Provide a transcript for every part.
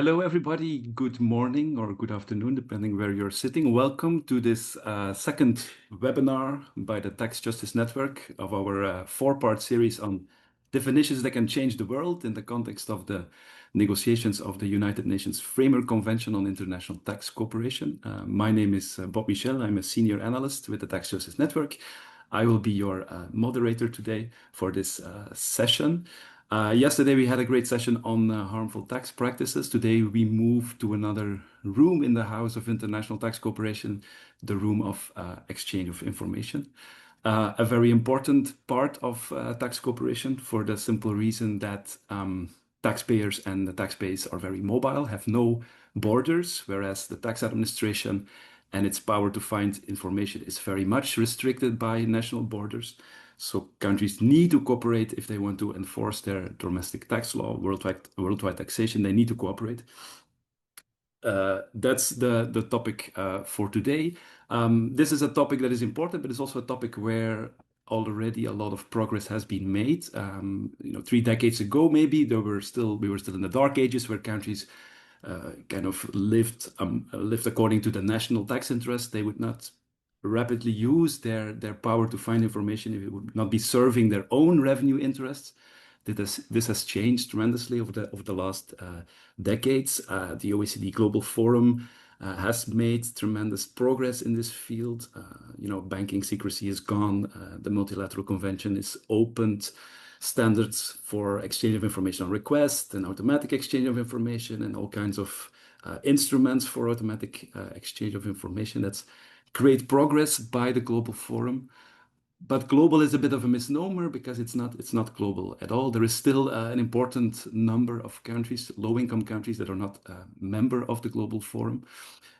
Hello, everybody. Good morning or good afternoon, depending where you're sitting. Welcome to this second webinar by the Tax Justice Network of our four-part series on definitions that can change the world in the context of the negotiations of the United Nations Framework Convention on International Tax Cooperation. My name is Bob Michel. I'm a senior analyst with the Tax Justice Network. I will be your moderator today for this session. Yesterday, we had a great session on harmful tax practices. Today, we move to another room in the House of International Tax Cooperation, the room of exchange of information. A very important part of tax cooperation for the simple reason that taxpayers and the tax base are very mobile, have no borders, whereas the tax administration and its power to find information is very much restricted by national borders. So countries need to cooperate if they want to enforce their domestic tax law, worldwide taxation. They need to cooperate. That's the topic for today. This is a topic that is important, but it's also a topic where already a lot of progress has been made. 3 decades ago, maybe we were still in the dark ages where countries kind of lived according to the national tax interest. They would not rapidly use their power to find information if it would not be serving their own revenue interests. This has changed tremendously over the last decades. The OECD Global Forum has made tremendous progress in this field. Banking secrecy is gone. The Multilateral Convention is opened. Standards for exchange of information on request and automatic exchange of information and all kinds of instruments for automatic exchange of information. That's great progress by the Global Forum. But global is a bit of a misnomer because it's not global at all. There is still an important number of countries, low-income countries, that are not a member of the Global Forum.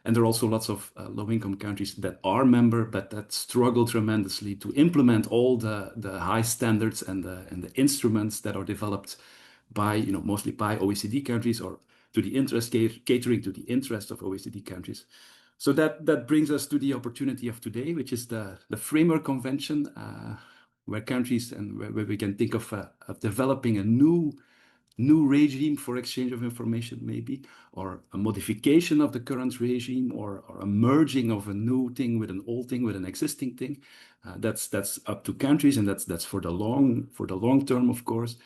And there are also lots of low-income countries that are member, but that struggle tremendously to implement all the high standards and the instruments that are developed by, mostly by OECD countries or to the interest catering to the interest of OECD countries. So that brings us to the opportunity of today, which is the Framework Convention, where countries and where we can think of developing a new regime for exchange of information, maybe, or a modification of the current regime, or a merging of a new thing with an old thing, with an existing thing. That's up to countries, and that's for the long term, of course.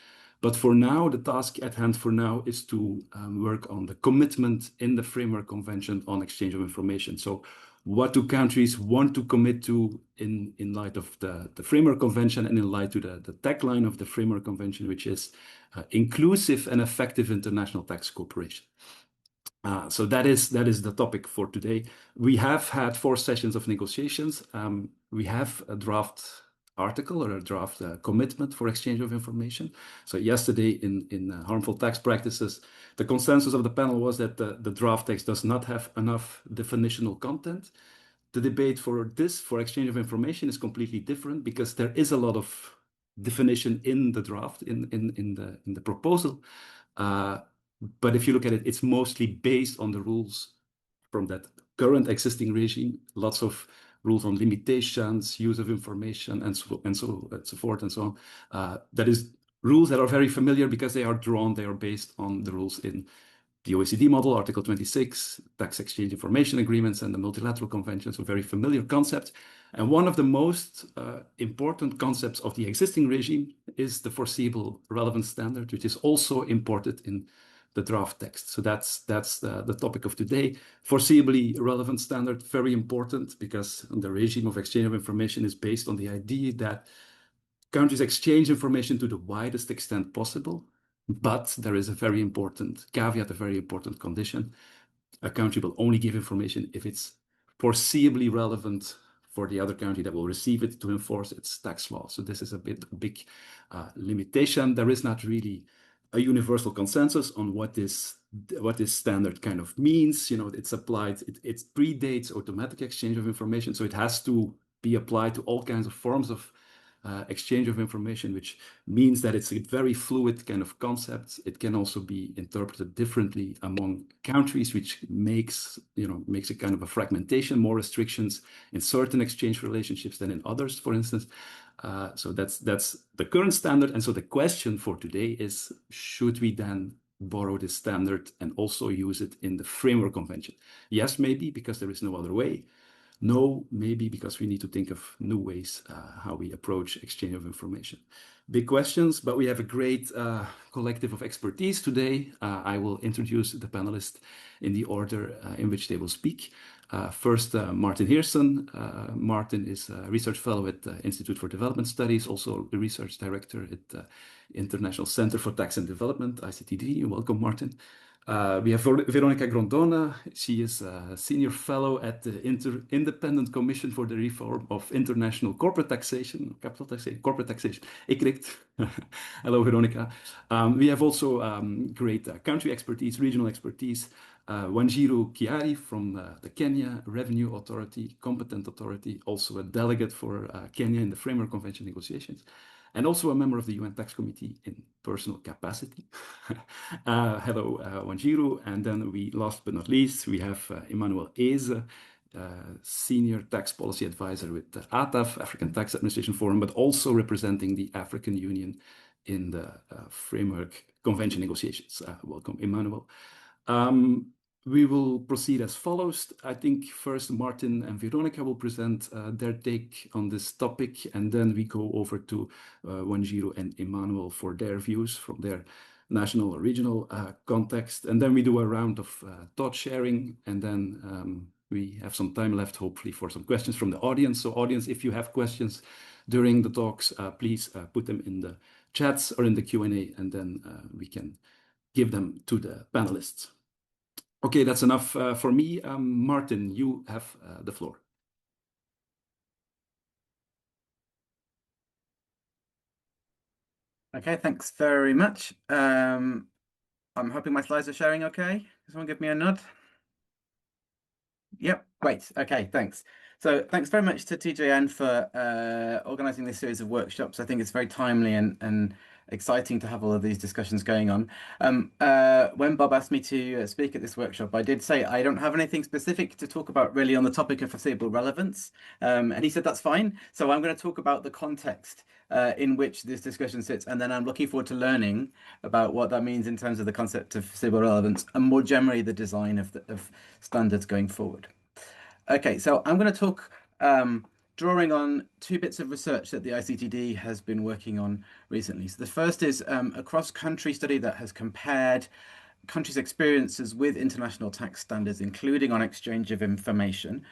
But for now, the task at hand for now is to work on the commitment in the Framework Convention on exchange of information. So what do countries want to commit to in light of the Framework Convention and in light to the tagline of the Framework Convention, which is inclusive and effective international tax cooperation. So that is the topic for today. We have had 4 sessions of negotiations. We have a draft article or a draft commitment for exchange of information. So yesterday in harmful tax practices, the consensus of the panel was that the draft text does not have enough definitional content. The debate for exchange of information is completely different because there is a lot of definition in the draft, in the proposal. But if you look at it, it's mostly based on the rules from that current existing regime, lots of rules on limitations, use of information, and so forth and so on. That is rules that are very familiar because they are based on the rules in the OECD model, Article 26, tax exchange information agreements, and the Multilateral Convention, so very familiar concepts. And one of the most important concepts of the existing regime is the foreseeable relevance standard, which is also imported in the draft text. So that's the topic of today. Foreseeably relevant standard, very important because the regime of exchange of information is based on the idea that countries exchange information to the widest extent possible. But there is a very important caveat, a very important condition. A country will only give information if it's foreseeably relevant for the other country that will receive it to enforce its tax law. So this is a big limitation. There is not really a universal consensus on what this standard kind of means. It's applied, it predates automatic exchange of information, so it has to be applied to all kinds of forms of exchange of information, which means that it's a very fluid kind of concept. It can also be interpreted differently among countries, which makes a kind of a fragmentation, more restrictions in certain exchange relationships than in others, for instance. So that's the current standard. And so the question for today is, should we then borrow this standard and also use it in the framework convention? Yes, maybe because there is no other way. No, maybe because we need to think of new ways how we approach exchange of information. Big questions, but we have a great collective of expertise today. I will introduce the panelists in the order in which they will speak. First, Martin Heersen. Martin is a research fellow at the Institute for Development Studies, also a research director at the International Center for Tax and Development, ICTD. Welcome, Martin. We have Veronica Grondona. She is a senior fellow at the Independent Commission for the Reform of International Corporate Taxation, capital taxation, corporate taxation, ICRICT. Hello, Veronica. We have also great country expertise, regional expertise. Wanjiru Kiari from the Kenya Revenue Authority, competent authority, also a delegate for Kenya in the Framework Convention negotiations, and also a member of the UN Tax Committee in personal capacity. Hello, Wanjiru. And then last but not least, we have Emmanuel Eze, Senior Tax Policy Advisor with the ATAF, African Tax Administration Forum, but also representing the African Union in the Framework Convention negotiations. Welcome, Emmanuel. We will proceed as follows. I think first Martin and Veronica will present their take on this topic, and then we go over to Wanjiru and Emmanuel for their views from their national or regional context. And then we do a round of thought sharing, and then we have some time left, hopefully, for some questions from the audience. So audience, if you have questions during the talks, please put them in the chats or in the Q&A, and then we can give them to the panelists. Okay, that's enough for me. Martin, you have the floor. Okay, thanks very much. I'm hoping my slides are sharing okay. Can someone give me a nod? Yep, great. Okay, thanks. So thanks very much to TJN for organizing this series of workshops. I think it's very timely and exciting to have all of these discussions going on. When Bob asked me to speak at this workshop, I did say I don't have anything specific to talk about really on the topic of foreseeable relevance. And he said that's fine. So I'm going to talk about the context in which this discussion sits, and then I'm looking forward to learning about what that means in terms of the concept of foreseeable relevance and more generally the design of standards going forward. Okay, so I'm going to talk drawing on two bits of research that the ICTD has been working on recently. So the first is a cross-country study that has compared countries' experiences with international tax standards, including on exchange of information,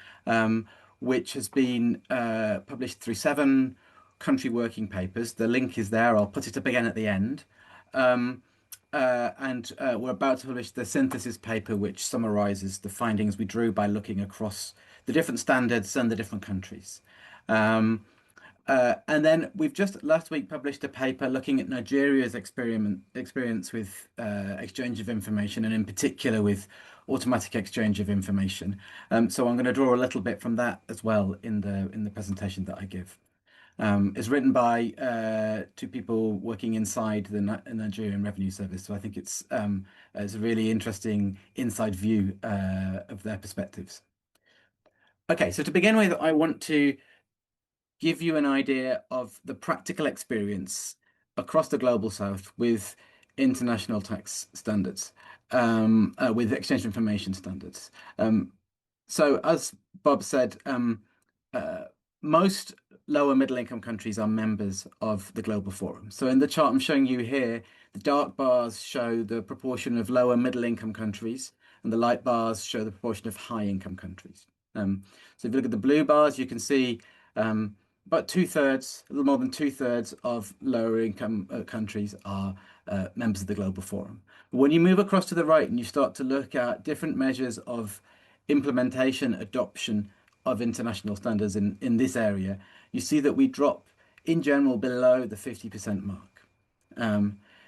which has been published through 7 country working papers. The link is there. I'll put it up again at the end. We're about to publish the synthesis paper, which summarizes the findings we drew by looking across the different standards and the different countries. And then we've just last week published a paper looking at Nigeria's experience with exchange of information, and in particular with automatic exchange of information. So I'm going to draw a little bit from that as well in the presentation that I give. It's written by 2 people working inside the Nigerian Revenue Service, so I think it's a really interesting inside view of their perspectives. Okay, so to begin with, I want to give you an idea of the practical experience across the Global South with international tax standards, with exchange information standards. So as Bob said, most lower middle income countries are members of the Global Forum. So in the chart I'm showing you here, the dark bars show the proportion of lower middle income countries, and the light bars show the proportion of high income countries. So if you look at the blue bars, you can see about 2/3, a little more than 2/3 of lower income countries are members of the Global Forum. But when you move across to the right and you start to look at different measures of implementation, adoption of international standards in this area, you see that we drop in general below the 50% mark.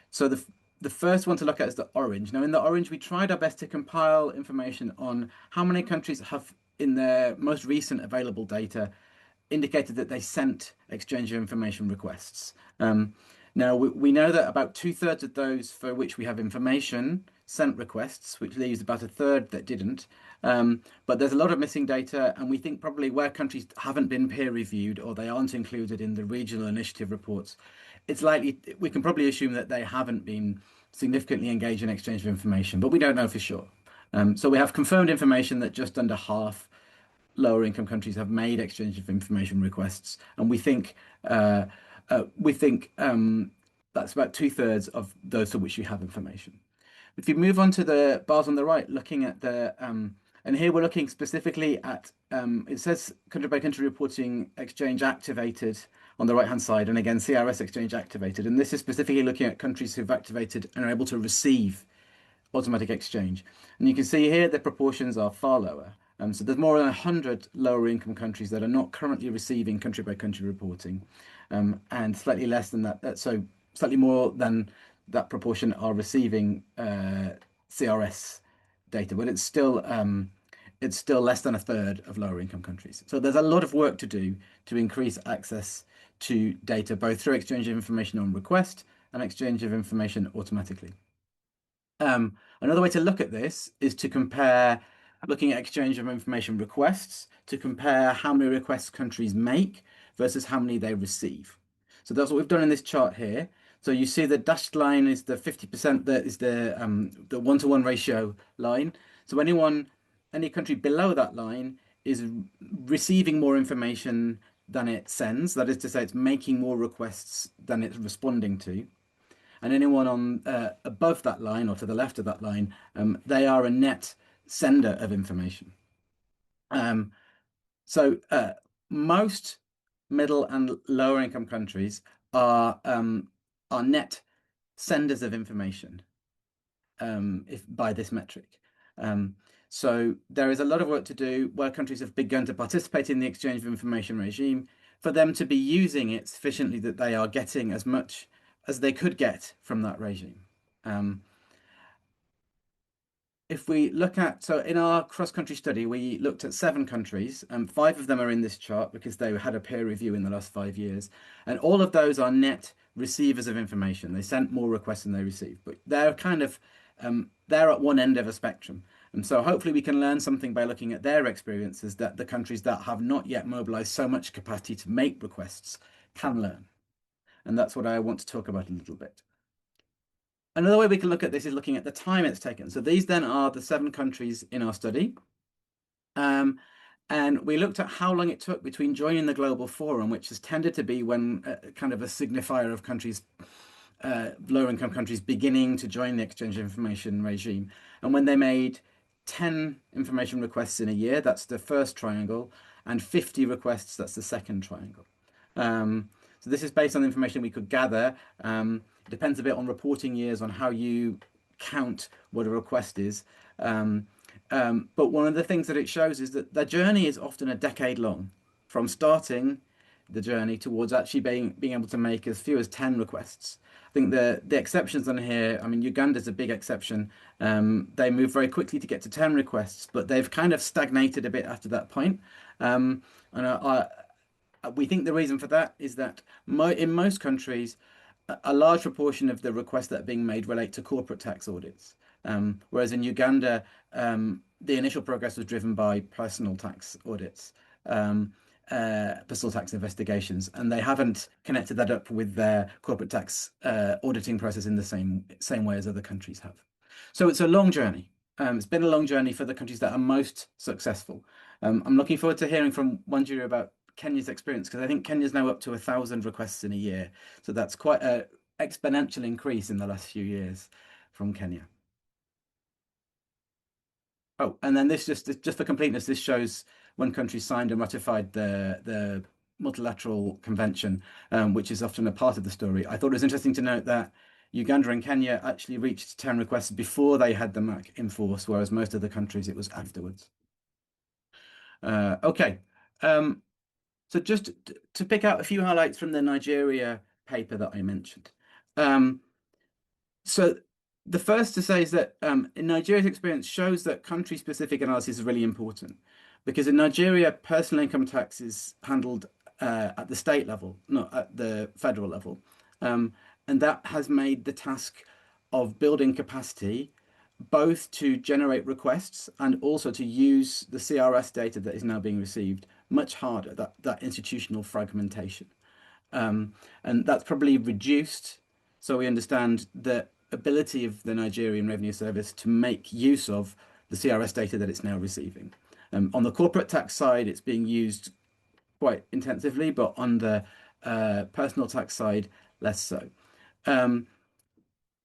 So the first one to look at is the orange. Now in the orange, we tried our best to compile information on how many countries have, in their most recent available data, indicated that they sent exchange of information requests. Now, we know that about 2/3 of those for which we have information sent requests, which leaves about 1/3 that didn't. But there's a lot of missing data, and we think probably where countries haven't been peer reviewed or they aren't included in the regional initiative reports, it's likely we can probably assume that they haven't been significantly engage in exchange of information, but we don't know for sure. So we have confirmed information that just under half lower income countries have made exchange of information requests, and uh, we think that's about two-thirds of those for which you have information. If you move on to the bars on the right, looking at and here we're looking specifically at, it says country by country reporting exchange activated on the right-hand side, and again, CRS exchange activated. And this is specifically looking at countries who've activated and are able to receive automatic exchange. And you can see here the proportions are far lower. So there's more than 100 lower income countries that are not currently receiving country by country reporting, and slightly less than that. So slightly more than that proportion are receiving CRS data, but it's still less than a third of lower income countries. So there's a lot of work to do to increase access to data, both through exchange of information on request and exchange of information automatically. Another way to look at this is to compare, looking at exchange of information requests, to compare how many requests countries make versus how many they receive. So that's what we've done in this chart here. So you see the dashed line is the 50%, that is the one-to-one ratio line. So any country below that line is receiving more information than it sends. That is to say, it's making more requests than it's responding to. And anyone on above that line or to the left of that line, they are a net sender of information. So most middle and lower income countries are net senders of information, if by this metric. So there is a lot of work to do where countries have begun to participate in the exchange of information regime for them to be using it sufficiently that they are getting as much as they could get from that regime. If we look at, so in our cross-country study, we looked at 7 countries, and 5 of them are in this chart because they had a peer review in the last 5 years. And all of those are net receivers of information. They sent more requests than they received, but they're they're at one end of a spectrum. And so hopefully we can learn something by looking at their experiences that the countries that have not yet mobilized so much capacity to make requests can learn. And that's what I want to talk about a little bit. Another way we can look at this is looking at the time it's taken. So these then are the 7 countries in our study. And we looked at how long it took between joining the Global Forum, which has tended to be when kind of a signifier of countries, lower income countries beginning to join the exchange of information regime. And when they made 10 information requests in a year, that's the first triangle, and 50 requests, that's the second triangle. So this is based on the information we could gather. It depends a bit on reporting years on how you count what a request is. But one of the things that it shows is that the journey is often a decade long from starting the journey towards actually being able to make as few as 10 requests. I think the exceptions on here, I mean, Uganda's a big exception. They move very quickly to get to 10 requests, but they've kind of stagnated a bit after that point. And we think the reason for that is that in most countries, a large proportion of the requests that are being made relate to corporate tax audits. Whereas in Uganda, the initial progress was driven by personal tax audits, personal tax investigations, and they haven't connected that up with their corporate tax auditing process in the same way as other countries have. So it's a long journey. It's been a long journey for the countries that are most successful. I'm looking forward to hearing from Wanjiru about Kenya's experience, because I think Kenya's now up to 1,000 requests in a year. So that's quite an exponential increase in the last few years from Kenya. Oh, and then this just for completeness, this shows when countries signed and ratified the multilateral convention, which is often a part of the story. I thought it was interesting to note that Uganda and Kenya actually reached 10 requests before they had the MAC in force, whereas most of the countries it was afterwards. Okay. So just to pick out a few highlights from the Nigeria paper that I mentioned. So the first to say is that in Nigeria's experience shows that country-specific analysis is really important, because in Nigeria, personal income tax is handled at the state level, not at the federal level. And that has made the task of building capacity both to generate requests and also to use the CRS data that is now being received much harder, that institutional fragmentation. And that's probably reduced. So we understand that ability of the Nigerian Revenue Service to make use of the CRS data that it's now receiving. On the corporate tax side, it's being used quite intensively, but on the personal tax side, less so. Um,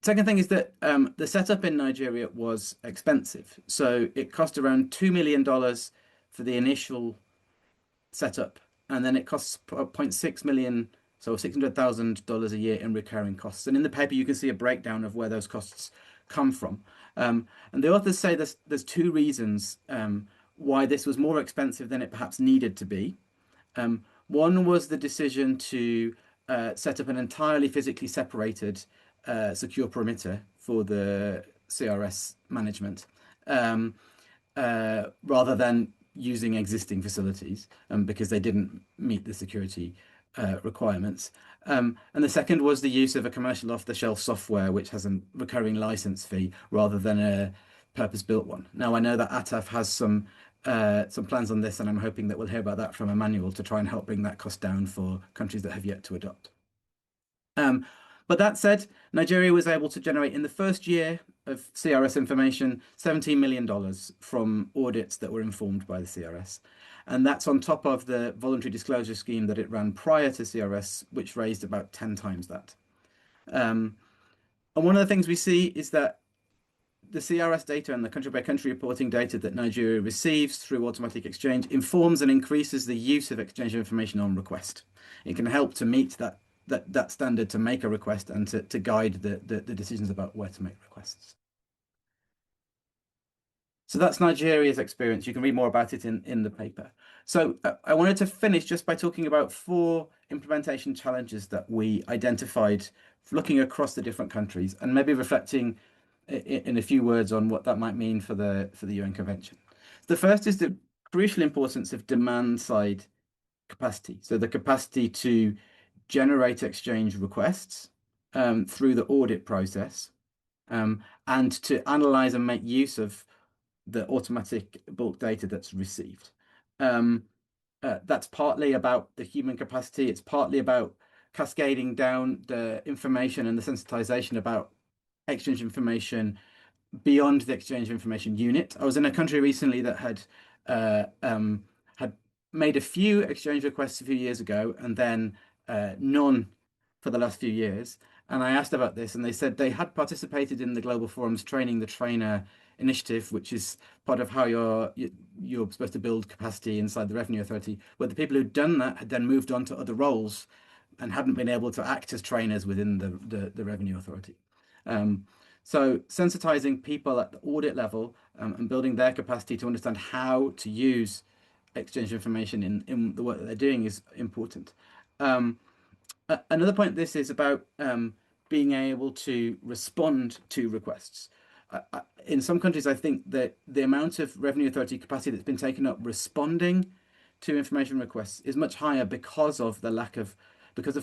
Second thing is that the setup in Nigeria was expensive. So it cost around $2 million for the initial setup, and then it costs zero point 0.6 million, so $600,000 a year in recurring costs. And in the paper, you can see a breakdown of where those costs come from. And the authors say there's two reasons why this was more expensive than it perhaps needed to be. One was the decision to set up an entirely physically separated secure perimeter for the CRS management, rather than using existing facilities because they didn't meet the security requirements. And the second was the use of a commercial off-the-shelf software which has a recurring license fee rather than a purpose-built one. Now I know that ATAF has some plans on this, and I'm hoping that we'll hear about that from Emmanuel to try and help bring that cost down for countries that have yet to adopt. But that said, Nigeria was able to generate in the first year of CRS information $17 million from audits that were informed by the CRS. And that's on top of the voluntary disclosure scheme that it ran prior to CRS, which raised about 10 times that. And one of the things we see is that the CRS data and the country by country reporting data that Nigeria receives through automatic exchange informs and increases the use of exchange of information on request. It can help to meet that standard to make a request and to guide the decisions about where to make requests. So that's Nigeria's experience. You can read more about it in the paper. So I wanted to finish just by talking about 4 implementation challenges that we identified looking across the different countries and maybe reflecting in a few words on what that might mean for the UN Convention. The first is the crucial importance of demand side capacity. So the capacity to generate exchange requests through the audit process and to analyze and make use of the automatic bulk data that's received. That's partly about the human capacity. It's partly about cascading down the information and the sensitization about exchange information beyond the exchange information unit. I was in a country recently that had made a few exchange requests a few years ago and then none for the last few years. And I asked about this, and they said they had participated in the Global Forum's Training the Trainer initiative, which is part of how you're supposed to build capacity inside the Revenue Authority, where the people who'd done that had then moved on to other roles and hadn't been able to act as trainers within the Revenue Authority. So sensitizing people at the audit level and building their capacity to understand how to use exchange information in the work that they're doing is important. Another point this is about being able to respond to requests. In some countries, I think that the amount of Revenue Authority capacity that's been taken up responding to information requests is much higher because of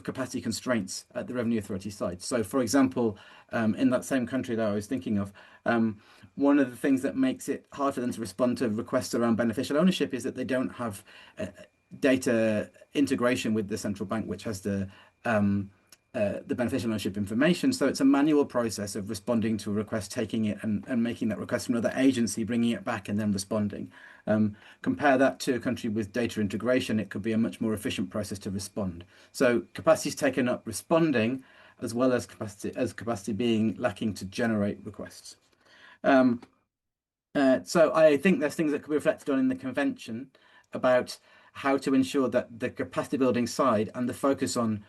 capacity constraints at the Revenue Authority side. So, for example, in that same country that I was thinking of, one of the things that makes it hard for them to respond to requests around beneficial ownership is that they don't have data integration with the central bank, which has the beneficial ownership information. So it's a manual process of responding to a request, taking it and making that request from another agency, bringing it back and then responding. Compare that to a country with data integration, it could be a much more efficient process to respond. So capacity is taken up responding as well as capacity being lacking to generate requests. So I think there's things that could be reflected on in the convention about how to ensure that the capacity building side and the focus on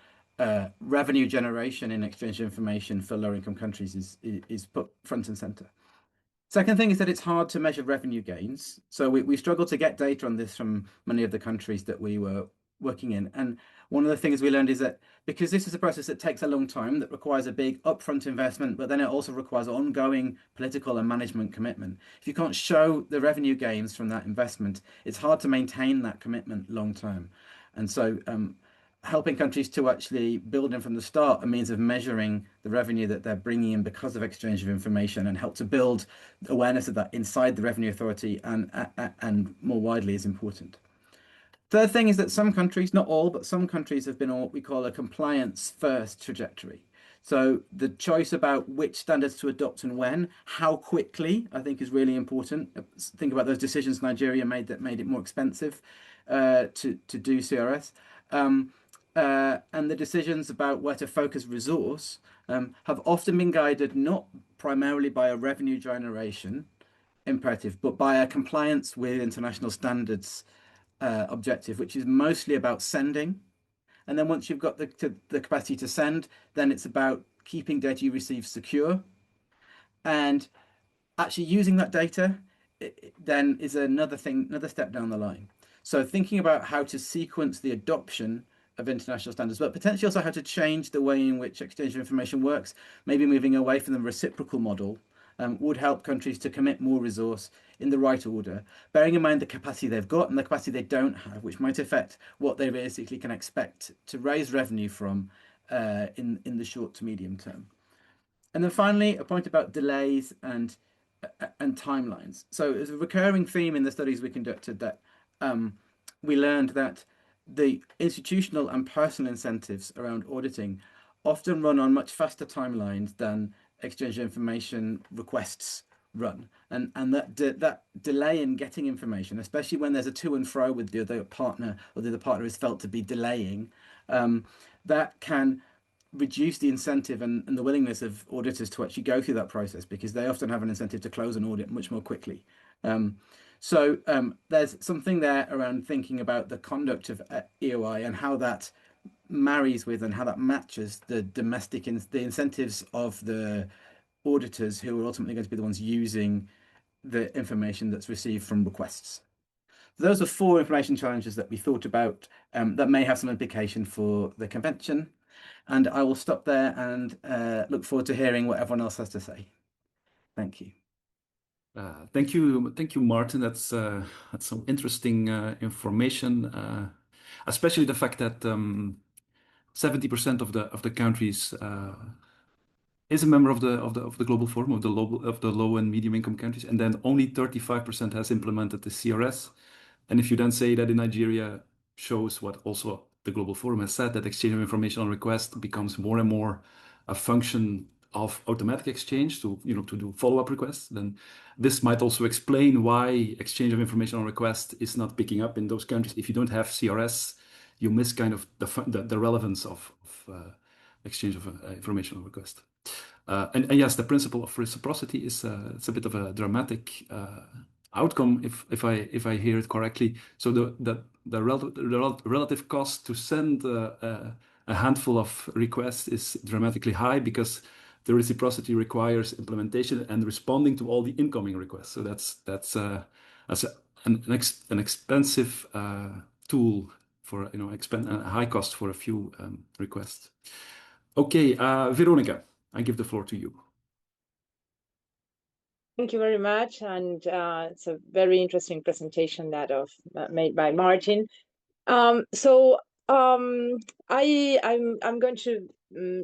revenue generation in exchange information for lower income countries is put front and center. Second thing is that it's hard to measure revenue gains. So we struggle to get data on this from many of the countries that we were working in. And one of the things we learned is that because this is a process that takes a long time, that requires a big upfront investment, but then it also requires ongoing political and management commitment. If you can't show the revenue gains from that investment, it's hard to maintain that commitment long term. And so helping countries to actually build in from the start a means of measuring the revenue that they're bringing in because of exchange of information and help to build awareness of that inside the Revenue Authority and more widely is important. Third thing is that some countries, not all, but some countries have been on what we call a compliance first trajectory. So the choice about which standards to adopt and when, how quickly, I think is really important. Think about those decisions Nigeria made that made it more expensive to do CRS. And the decisions about where to focus resource have often been guided not primarily by a revenue generation imperative, but by a compliance with international standards objective, which is mostly about sending. And then once you've got the capacity to send, then it's about keeping data you receive secure. And actually using that data then is another thing, another step down the line. So thinking about how to sequence the adoption of international standards, but potentially also how to change the way in which exchange of information works, maybe moving away from the reciprocal model, would help countries to commit more resource in the right order, bearing in mind the capacity they've got and the capacity they don't have, which might affect what they realistically can expect to raise revenue from in the short to medium term. And then finally, a point about delays and timelines. So it's a recurring theme in the studies we conducted that we learned that the institutional and personal incentives around auditing often run on much faster timelines than exchange of information requests run. And that delay in getting information, especially when there's a to and fro with the other partner or the other partner is felt to be delaying, that can reduce the incentive and the willingness of auditors to actually go through that process because they often have an incentive to close an audit much more quickly. So there's something there around thinking about the conduct of EOI and how that marries with and how that matches the the incentives of the auditors who are ultimately going to be the ones using the information that's received from requests. So those are 4 information challenges that we thought about that may have some implication for the convention. And I will stop there and look forward to hearing what everyone else has to say. Thank you. Thank you, Martin. That's some interesting information, especially the fact that 70% of the countries is a member of the Global Forum of the low and medium income countries, and then only 35% has implemented the CRS. And if you then say that in Nigeria shows what also the Global Forum has said, that exchange of information on request becomes more and more a function of automatic exchange to do follow-up requests, then this might also explain why exchange of information on request is not picking up in those countries. If you don't have CRS, you miss kind of the relevance of exchange of information on request. And yes, the principle of reciprocity is it's a bit of a dramatic outcome if I hear it correctly. So the relative cost to send a handful of requests is dramatically high because the reciprocity requires implementation and responding to all the incoming requests. So that's an expensive tool for a high cost for a few requests. Okay, Veronica, I give the floor to you. Thank you very much, and it's a very interesting presentation that made by Martin. I'm going to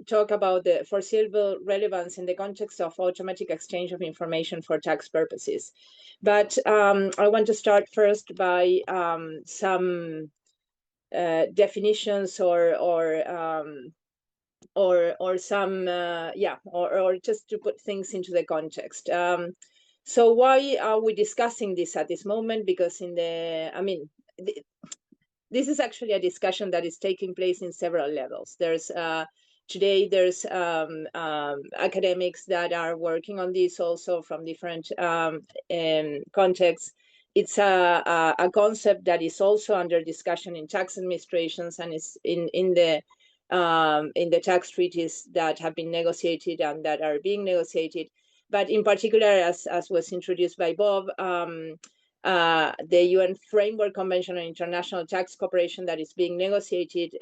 talk about the foreseeable relevance in the context of automatic exchange of information for tax purposes. But I want to start first by some definitions or just to put things into the context. So why are we discussing this at this moment? Because this is actually a discussion that is taking place in several levels. Today there's academics that are working on this also from different contexts. It's a concept that is also under discussion in tax administrations and is in the tax treaties that have been negotiated and that are being negotiated. But in particular, as was introduced by Bob, the UN Framework Convention on International Tax Cooperation that is being negotiated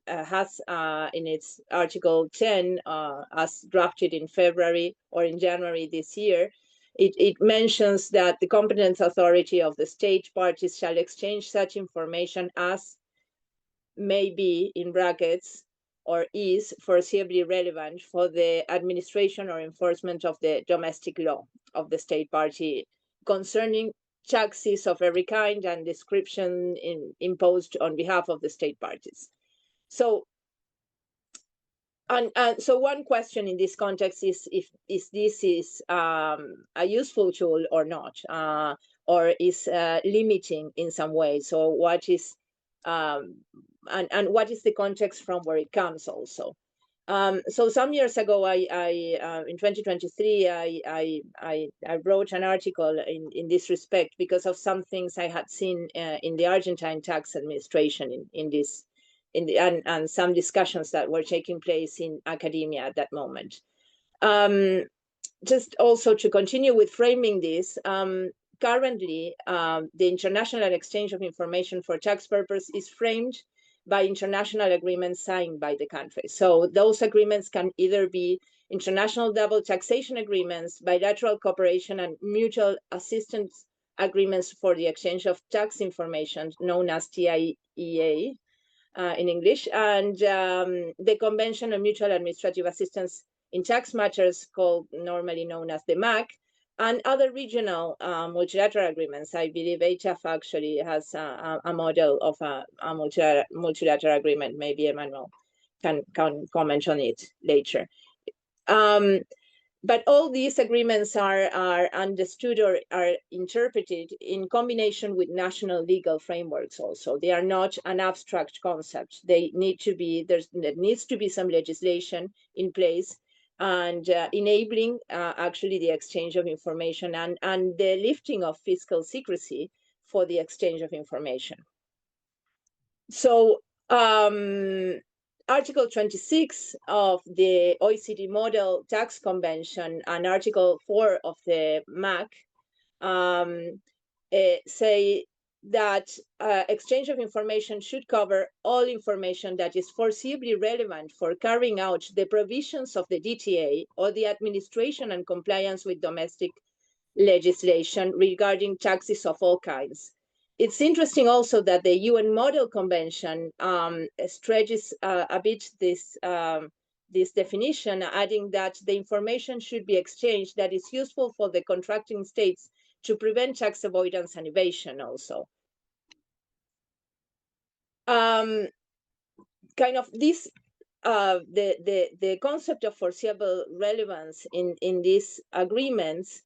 has in its Article 10, as drafted in February or in January this year, it mentions that the competent authority of the state parties shall exchange such information as may be, in brackets, or is foreseeably relevant for the administration or enforcement of the domestic law of the state party concerning taxes of every kind and description imposed on behalf of the state parties. So so one question in this context is if this is a useful tool or not, or is limiting in some way. So what is and what is the context from where it comes also. So some years ago, in 2023, I wrote an article in this respect because of some things I had seen in the Argentine tax administration and some discussions that were taking place in academia at that moment. Just also to continue with framing this, currently, the international exchange of information for tax purposes is framed by international agreements signed by the country. So those agreements can either be international double taxation agreements, bilateral cooperation, and mutual assistance agreements for the exchange of tax information, known as TIEA in English, and the Convention on Mutual Administrative Assistance in Tax Matters, normally known as the MAC, and other regional multilateral agreements. I believe HF actually has a model of a multilateral agreement. Maybe Emmanuel can comment on it later. But all these agreements are understood or are interpreted in combination with national legal frameworks also. They are not an abstract concept. There needs to be some legislation in place and enabling actually the exchange of information and the lifting of fiscal secrecy for the exchange of information. So Article 26 of the OECD Model Tax Convention and Article 4 of the MAC say that exchange of information should cover all information that is foreseeably relevant for carrying out the provisions of the DTA or the administration and compliance with domestic legislation regarding taxes of all kinds. It's interesting also that the UN Model Convention stretches a bit this definition, adding that the information should be exchanged that is useful for the contracting states to prevent tax avoidance and evasion also. Kind of this, the concept of foreseeable relevance in these agreements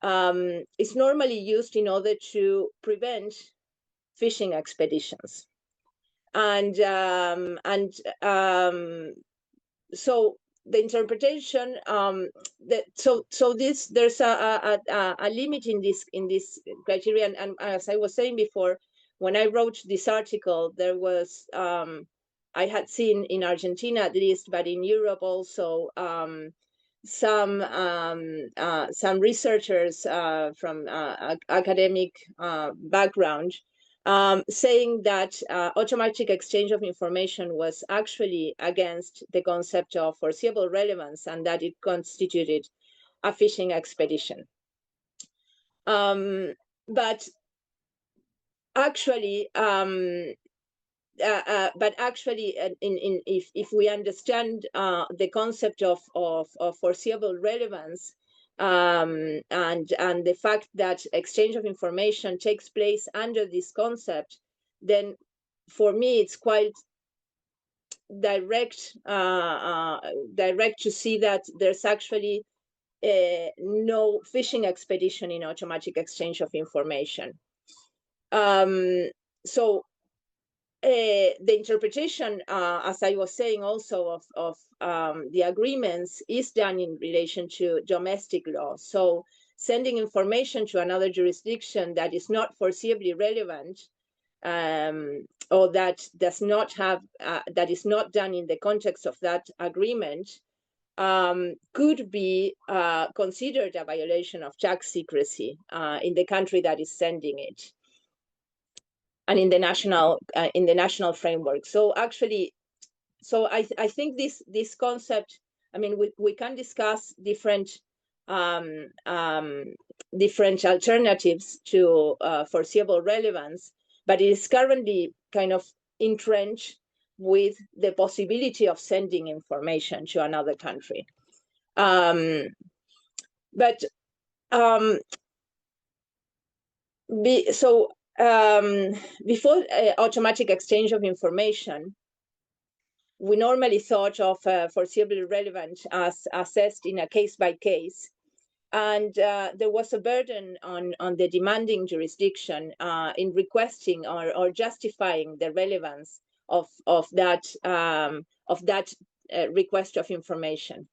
is normally used in order to prevent fishing expeditions, and so the interpretation there's a limit in this criterion, and as I was saying before, when I wrote this article, there was I had seen in Argentina at least, but in Europe also, some researchers from academic background saying that automatic exchange of information was actually against the concept of foreseeable relevance and that it constituted a fishing expedition. But actually, if we understand the concept of foreseeable relevance and the fact that exchange of information takes place under this concept, then for me it's quite direct to see that there's actually no fishing expedition in automatic exchange of information. So the interpretation, as I was saying also, of the agreements is done in relation to domestic law. So sending information to another jurisdiction that is not foreseeably relevant or that does not have that is not done in the context of that agreement could be considered a violation of tax secrecy in the country that is sending it, and in the national framework. So actually, I think this concept, I mean, we can discuss different alternatives to foreseeable relevance, but it is currently kind of entrenched with the possibility of sending information to another country. Before automatic exchange of information, we normally thought of foreseeably relevant as assessed in a case by case. And there was a burden on the demanding jurisdiction in requesting or justifying the relevance of that request of information.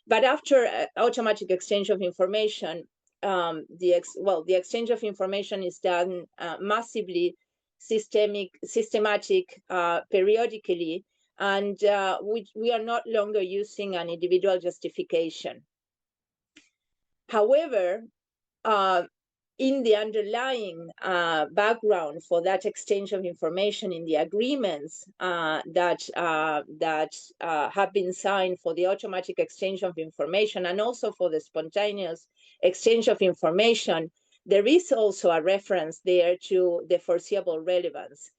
But after automatic exchange of information, the exchange of information is done massively, systematic, periodically, and we are not longer using an individual justification. However, in the underlying background for that exchange of information in the agreements that have been signed for the automatic exchange of information and also for the spontaneous exchange of information, there is also a reference there to the foreseeable relevance.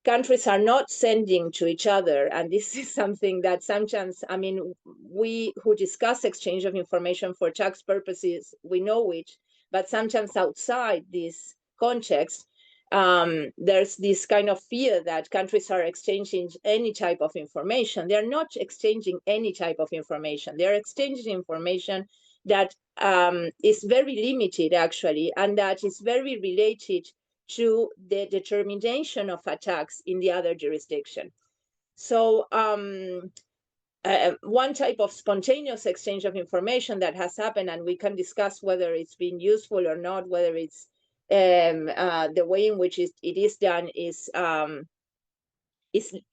Countries are not sending to each other, and this is something that sometimes, I mean, we who discuss exchange of information for tax purposes, we know it, but sometimes outside this context, there's this kind of fear that countries are exchanging any type of information. They're not exchanging any type of information. They're exchanging information that is very limited, actually, and that is very related to the determination of a tax in the other jurisdiction. So one type of spontaneous exchange of information that has happened, and we can discuss whether it's been useful or not, whether it's the way in which it is done is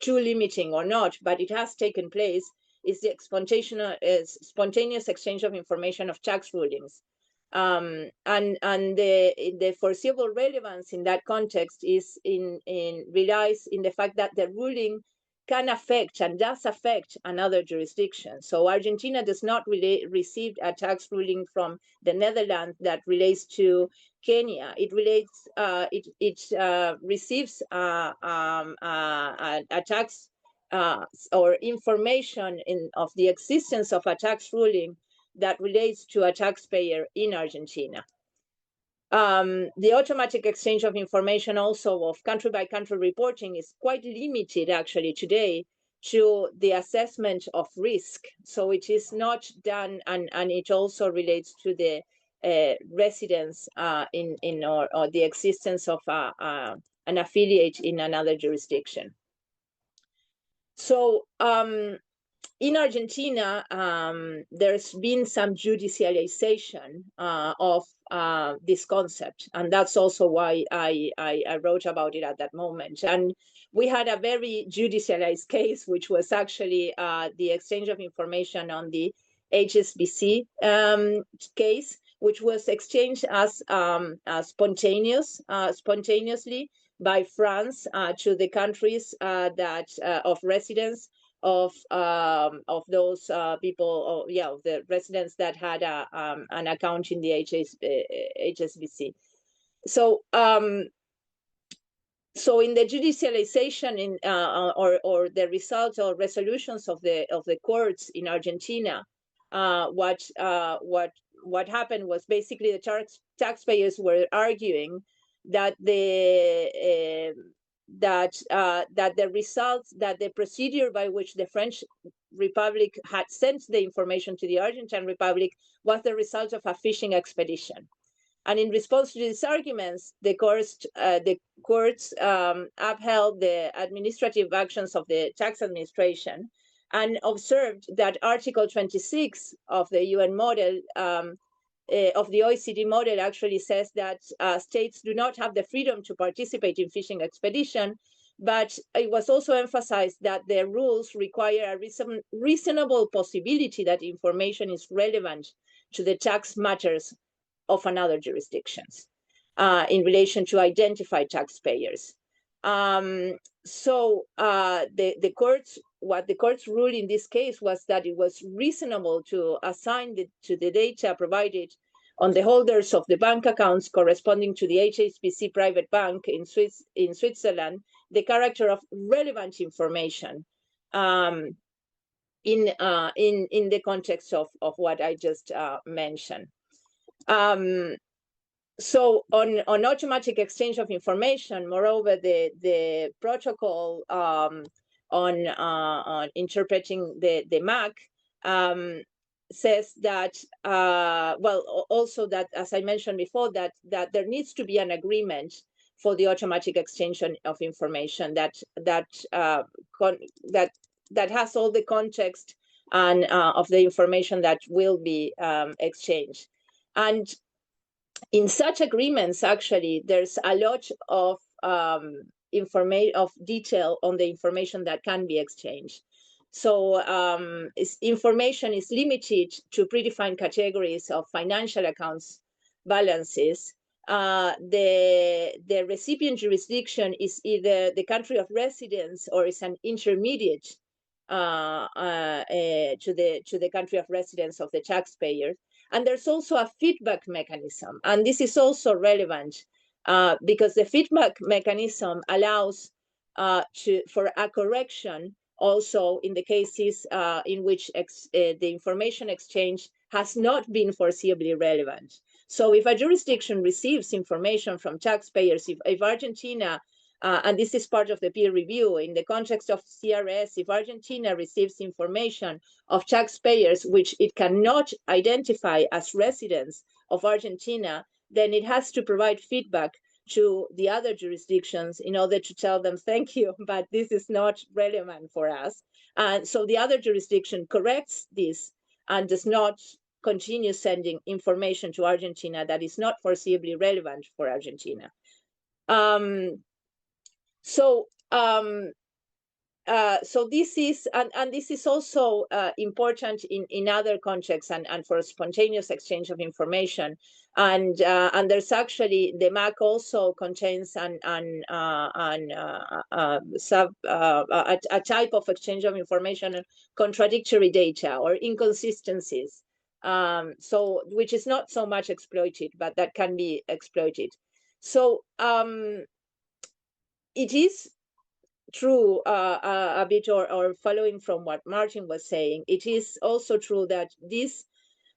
too limiting or not, but it has taken place, is the spontaneous exchange of information of tax rulings. And the foreseeable relevance in that context is relies in the fact that the ruling can affect and does affect another jurisdiction. So Argentina does not receive a tax ruling from the Netherlands that relates to Kenya. It relates. It receives a tax or information of the existence of a tax ruling that relates to a taxpayer in Argentina. The automatic exchange of information also of country by country reporting is quite limited actually today to the assessment of risk. So it is not done, and it also relates to the residence or the existence of an affiliate in another jurisdiction. So in Argentina, there's been some judicialization of this concept, and that's also why I wrote about it at that moment. And we had a very judicialized case, which was actually the exchange of information on the HSBC case, which was exchanged as spontaneously by France to the countries that of residence of those people, of the residents that had an account in the HSBC. So so in the judicialization or the results or resolutions of the courts in Argentina, what happened was basically the taxpayers were arguing that the results, that the procedure by which the French Republic had sent the information to the Argentine Republic was the result of a fishing expedition. And in response to these arguments, the courts upheld the administrative actions of the tax administration and observed that Article 26 of the UN model, of the OECD model, actually says that states do not have the freedom to participate in fishing expedition, but it was also emphasized that the rules require a reasonable possibility that information is relevant to the tax matters of another jurisdictions in relation to identified taxpayers. So what the courts ruled in this case was that it was reasonable to assign to the data provided on the holders of the bank accounts corresponding to the HSBC private bank in Switzerland the character of relevant information in the context of what I just mentioned. So on automatic exchange of information, moreover, the protocol on interpreting the MAC, says that, also that, as I mentioned before, that there needs to be an agreement for the automatic exchange of information that has all the context and of the information that will be exchanged. And in such agreements, actually, there's a lot of detail on the information that can be exchanged. So information is limited to predefined categories of financial accounts balances. The recipient jurisdiction is either the country of residence or is an intermediate to the country of residence of the taxpayer. And there's also a feedback mechanism. And this is also relevant because the feedback mechanism allows for a correction also in the cases in which the information exchange has not been foreseeably relevant. So if a jurisdiction receives information from taxpayers, if Argentina, and this is part of the peer review, in the context of CRS, if Argentina receives information of taxpayers which it cannot identify as residents of Argentina, then it has to provide feedback to the other jurisdictions in order to tell them, thank you, but this is not relevant for us. And so the other jurisdiction corrects this and does not continue sending information to Argentina that is not foreseeably relevant for Argentina. So this is, and this is also important in other contexts and for spontaneous exchange of information. And there's actually, the MAC also contains a type of exchange of information, contradictory data or inconsistencies. So which is not so much exploited, but that can be exploited. So it is true a bit, or following from what Martin was saying, it is also true that this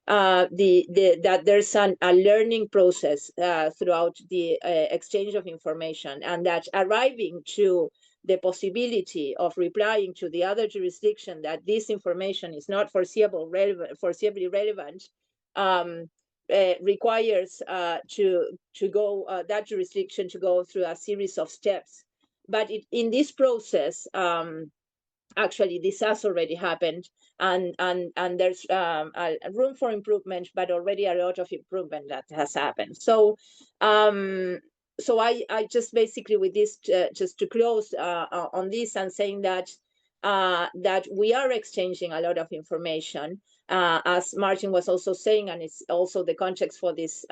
that there's a learning process throughout the exchange of information, and that arriving to the possibility of replying to the other jurisdiction that this information is not foreseeably relevant requires to go that jurisdiction to go through a series of steps. But in this process, actually, this has already happened, and there's room for improvement, but already a lot of improvement that has happened. So, I just basically with this just to close on this and saying that that we are exchanging a lot of information, as Martin was also saying, and it's also the context for this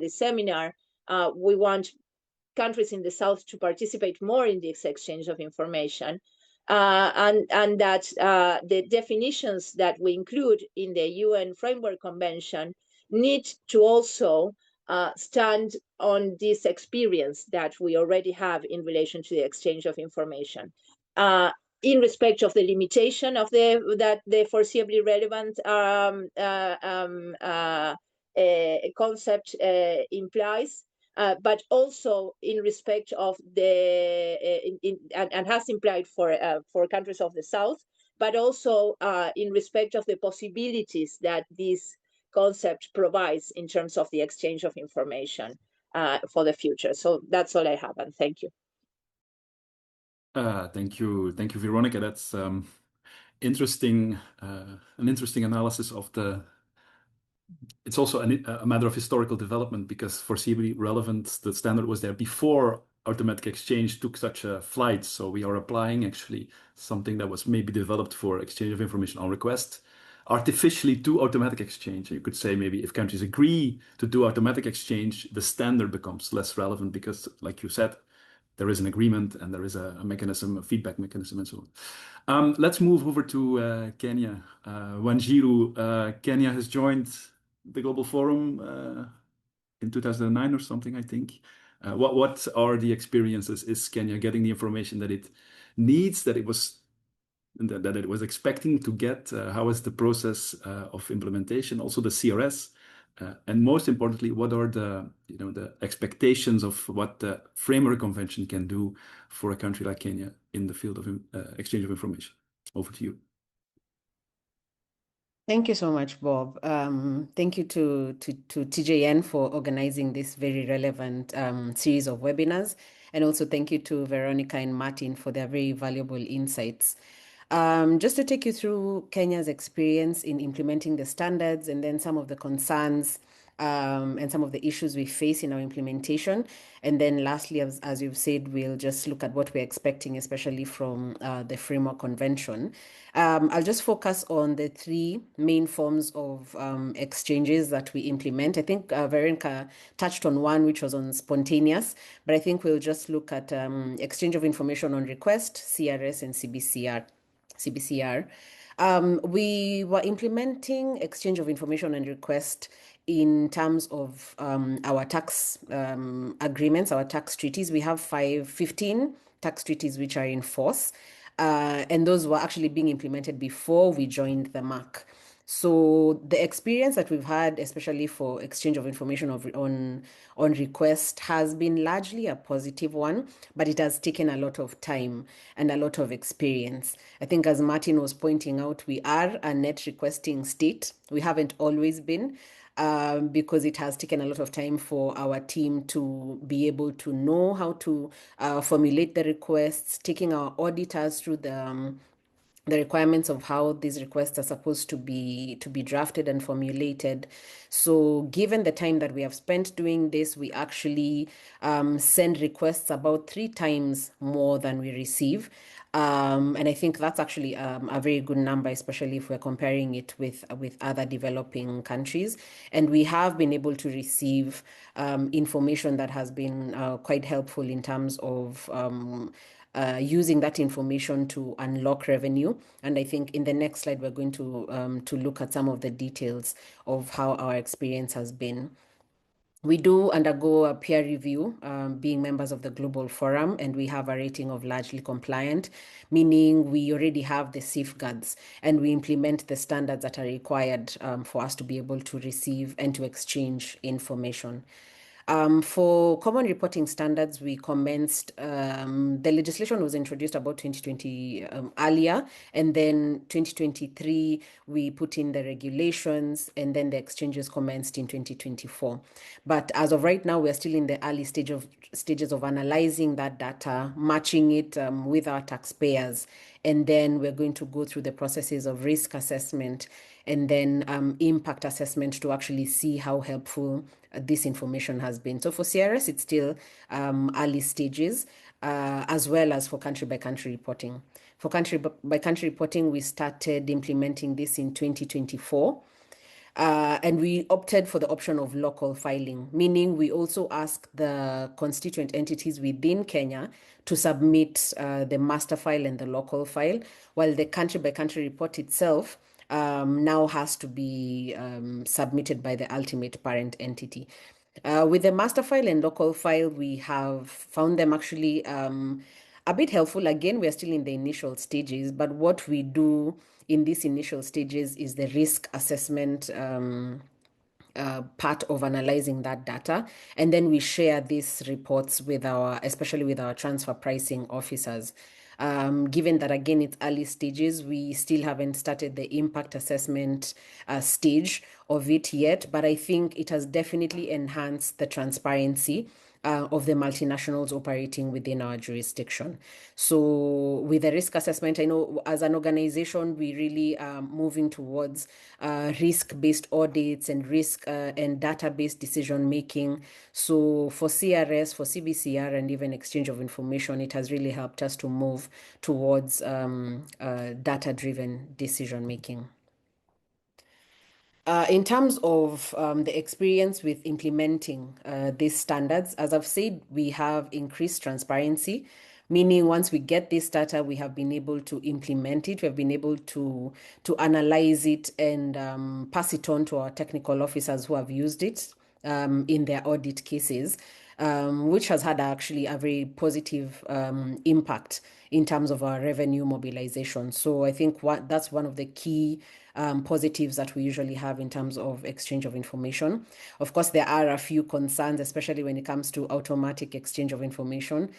seminar. We want countries in the South to participate more in this exchange of information, and that the definitions that we include in the UN Framework Convention need to also stand on this experience that we already have in relation to the exchange of information. In respect of the limitation of the foreseeably relevant concept implies, but also in respect of and has implied for countries of the South, but also in respect of the possibilities that this concept provides in terms of the exchange of information for the future. So that's all I have, and thank you. Thank you, Veronica. That's interesting. An interesting analysis of the. It's also a matter of historical development, because foreseeably relevant, the standard was there before automatic exchange took such a flight. So we are applying actually something that was maybe developed for exchange of information on request artificially to automatic exchange. You could say maybe if countries agree to do automatic exchange, the standard becomes less relevant because, like you said, there is an agreement and there is a mechanism, a feedback mechanism, and so on. Let's move over to Kenya. Wanjiru, Kenya has joined the Global Forum in 2009 or something, I think. What are the experiences? Is Kenya getting the information that it needs, that it was expecting to get? How is the process of implementation? Also the CRS. And most importantly, what are the expectations of what the framework convention can do for a country like Kenya in the field of exchange of information? Over to you. Thank you so much, Bob. Thank you to TJN for organizing this very relevant series of webinars. And also thank you to Veronica and Martin for their very valuable insights. Just to take you through Kenya's experience in implementing the standards and then some of the concerns and some of the issues we face in our implementation. And then lastly, as you've said, we'll just look at what we're expecting, especially from the Framework Convention. I'll just focus on the three main forms of exchanges that we implement. I think Veronica touched on one, which was on spontaneous, but I think we'll just look at exchange of information on request, CRS, and CBCR. We were implementing exchange of information and request in terms of our tax agreements, our tax treaties. We have 15 tax treaties which are in force, and those were actually being implemented before we joined the MAC. So the experience that we've had, especially for exchange of information on request, has been largely a positive one, but it has taken a lot of time and a lot of experience. I think as Martin was pointing out, we are a net requesting state. We haven't always been, because it has taken a lot of time for our team to be able to know how to formulate the requests, taking our auditors through the requirements of how these requests are supposed to be drafted and formulated. So given the time that we have spent doing this, we actually send requests about 3 times more than we receive. And I think that's actually a very good number, especially if we're comparing it with other developing countries. And we have been able to receive information that has been quite helpful in terms of using that information to unlock revenue. And I think in the next slide, we're going to look at some of the details of how our experience has been. We do undergo a peer review, being members of the Global Forum, and we have a rating of largely compliant, meaning we already have the safeguards and we implement the standards that are required for us to be able to receive and to exchange information. For common reporting standards, we commenced, the legislation was introduced about 2020 earlier, and then 2023, we put in the regulations, and then the exchanges commenced in 2024. But as of right now, we're still in the early stages of analyzing that data, matching it with our taxpayers, and then we're going to go through the processes of risk assessment and then impact assessment to actually see how helpful this information has been. So for CRS, it's still early stages, as well as for country-by-country reporting. For country-by-country reporting, we started implementing this in 2024. And we opted for the option of local filing, meaning we also ask the constituent entities within Kenya to submit the master file and the local file, while the country-by-country report itself now has to be submitted by the ultimate parent entity. With the master file and local file, we have found them actually a bit helpful. Again, we're still in the initial stages, but what we do in these initial stages is the risk assessment part of analyzing that data, and then we share these reports with especially with our transfer pricing officers. Given that, again, it's early stages, we still haven't started the impact assessment stage of it yet, but I think it has definitely enhanced the transparency of the multinationals operating within our jurisdiction. So with the risk assessment, I know as an organization, we really are moving towards risk-based audits and risk and data-based decision-making. So for CRS, for CBCR, and even exchange of information, it has really helped us to move towards data-driven decision-making. In terms of the experience with implementing these standards, as I've said, we have increased transparency, meaning once we get this data, we have been able to implement it. We have been able to analyze it and pass it on to our technical officers who have used it in their audit cases, which has had actually a very positive impact in terms of our revenue mobilization. So I think that's one of the key positives that we usually have in terms of exchange of information. Of course, there are a few concerns, especially when it comes to automatic exchange of information,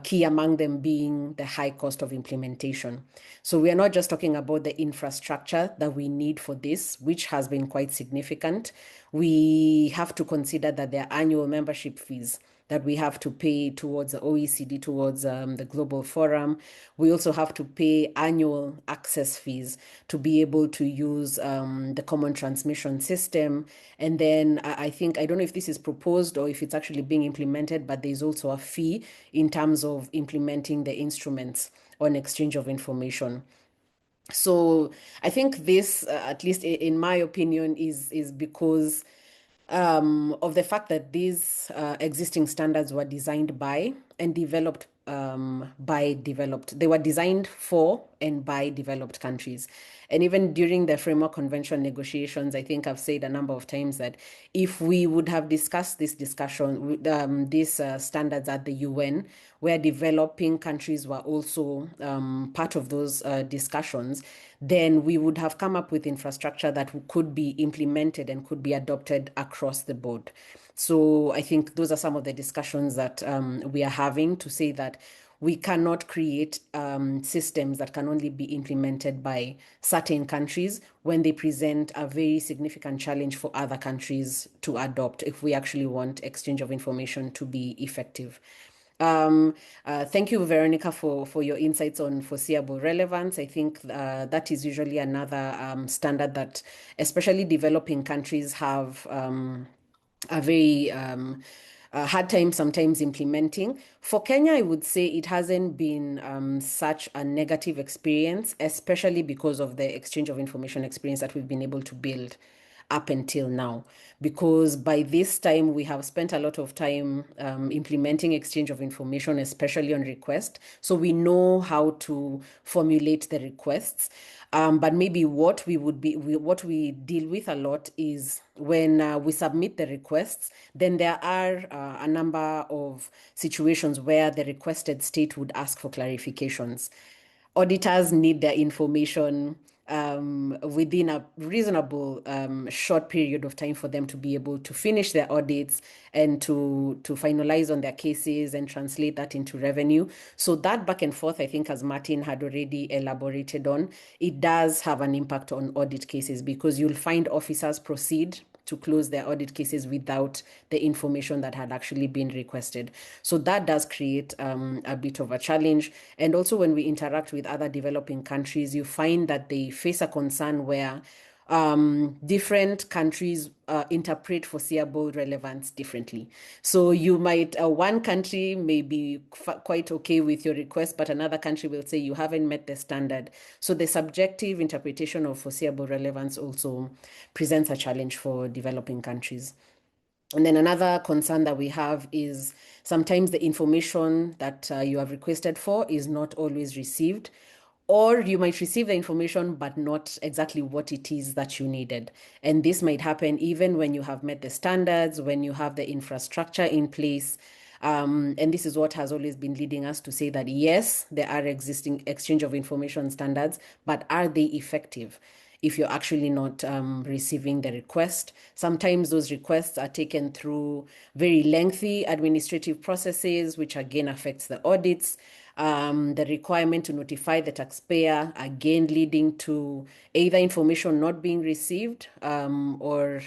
key among them being the high cost of implementation. So we are not just talking about the infrastructure that we need for this, which has been quite significant. We have to consider that there are annual membership fees that we have to pay towards the OECD, towards the Global Forum. We also have to pay annual access fees to be able to use the common transmission system. And then I think, I don't know if this is proposed or if it's actually being implemented, but there's also a fee in terms of implementing the instruments on exchange of information. So I think this, at least in my opinion, is because of the fact that these existing standards were designed by and developed they were designed for and by developed countries. And even during the framework convention negotiations, I think I've said a number of times that if we would have discussed these standards at the UN, where developing countries were also part of those discussions, then we would have come up with infrastructure that could be implemented and could be adopted across the board. So I think those are some of the discussions that we are having to say that we cannot create systems that can only be implemented by certain countries when they present a very significant challenge for other countries to adopt if we actually want exchange of information to be effective. Thank you, Veronica, for your insights on foreseeable relevance. I think that is usually another standard that especially developing countries have a very hard time sometimes implementing. For Kenya, I would say it hasn't been such a negative experience, especially because of the exchange of information experience that we've been able to build up until now, because by this time we have spent a lot of time implementing exchange of information, especially on request. So we know how to formulate the requests. But maybe what we deal with a lot is when we submit the requests, then there are a number of situations where the requested state would ask for clarifications. Auditors need their information within a reasonable short period of time for them to be able to finish their audits and to finalize on their cases and translate that into revenue. So that back and forth, I think, as Martin had already elaborated on, it does have an impact on audit cases because you'll find officers proceed to close their audit cases without the information that had actually been requested. So that does create a bit of a challenge. And also when we interact with other developing countries, you find that they face a concern where different countries interpret foreseeable relevance differently. So you might, one country may be quite okay with your request, but another country will say you haven't met the standard. So the subjective interpretation of foreseeable relevance also presents a challenge for developing countries. And then another concern that we have is sometimes the information that you have requested for is not always received, or you might receive the information but not exactly what it is that you needed. And this might happen even when you have met the standards, when you have the infrastructure in place. And this is what has always been leading us to say that, yes, there are existing exchange of information standards, but are they effective? If you're actually not receiving the request. Sometimes those requests are taken through very lengthy administrative processes, which again affects the audits. The requirement to notify the taxpayer, again leading to either information not being received or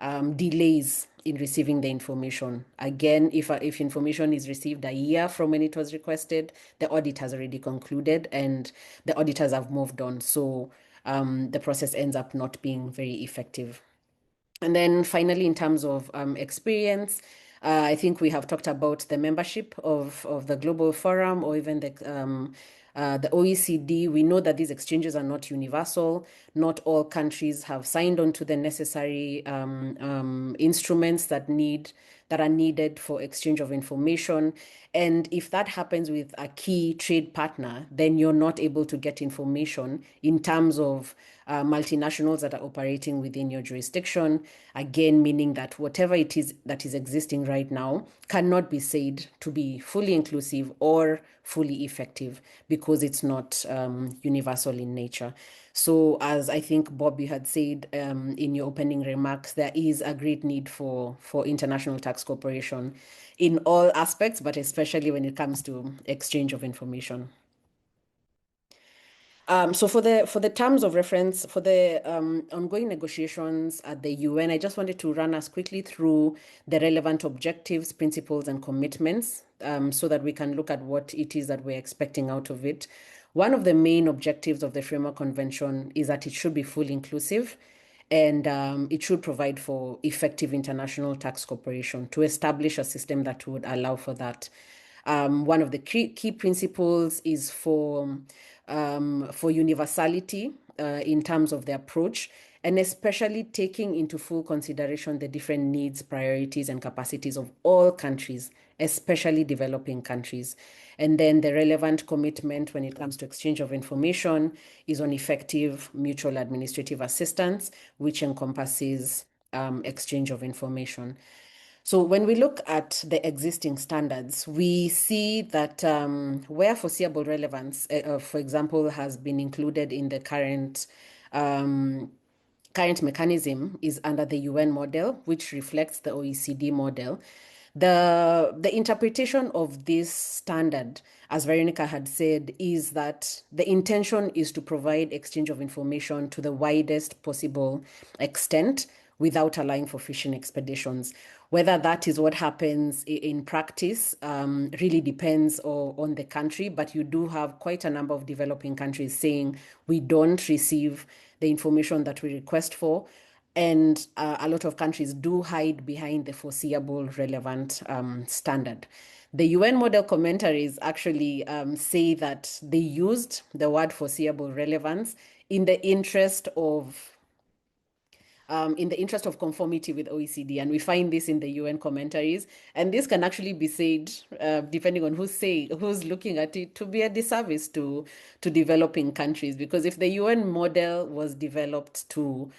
delays in receiving the information. Again, if information is received a year from when it was requested, the audit has already concluded and the auditors have moved on. So the process ends up not being very effective. And then finally, in terms of experience, I think we have talked about the membership of the Global Forum or even the OECD. We know that these exchanges are not universal. Not all countries have signed on to the necessary instruments that are needed for exchange of information. And if that happens with a key trade partner, then you're not able to get information in terms of multinationals that are operating within your jurisdiction. Again, meaning that whatever it is that is existing right now cannot be said to be fully inclusive or fully effective because it's not universal in nature. So as I think Bobby had said in your opening remarks, there is a great need for international tax cooperation in all aspects, but especially when it comes to exchange of information. So for the terms of reference, for the ongoing negotiations at the UN, I just wanted to run us quickly through the relevant objectives, principles, and commitments so that we can look at what it is that we're expecting out of it. One of the main objectives of the Framework Convention is that it should be fully inclusive and it should provide for effective international tax cooperation to establish a system that would allow for that. One of the key principles is for universality in terms of the approach, and especially taking into full consideration the different needs, priorities, and capacities of all countries, especially developing countries. And then the relevant commitment when it comes to exchange of information is on effective mutual administrative assistance, which encompasses exchange of information. So when we look at the existing standards, we see that where foreseeable relevance, for example, has been included in the current mechanism is under the UN model, which reflects the OECD model. The interpretation of this standard, as Veronica had said, is that the intention is to provide exchange of information to the widest possible extent without allowing for fishing expeditions. Whether that is what happens in practice really depends on the country, but you do have quite a number of developing countries saying we don't receive the information that we request for. And a lot of countries do hide behind the foreseeable relevant standard. The UN model commentaries actually say that they used the word foreseeable relevance in the interest of conformity with OECD. And we find this in the UN commentaries. And this can actually be said, depending on who's looking at it, to be a disservice to developing countries. Because if the UN model was developed to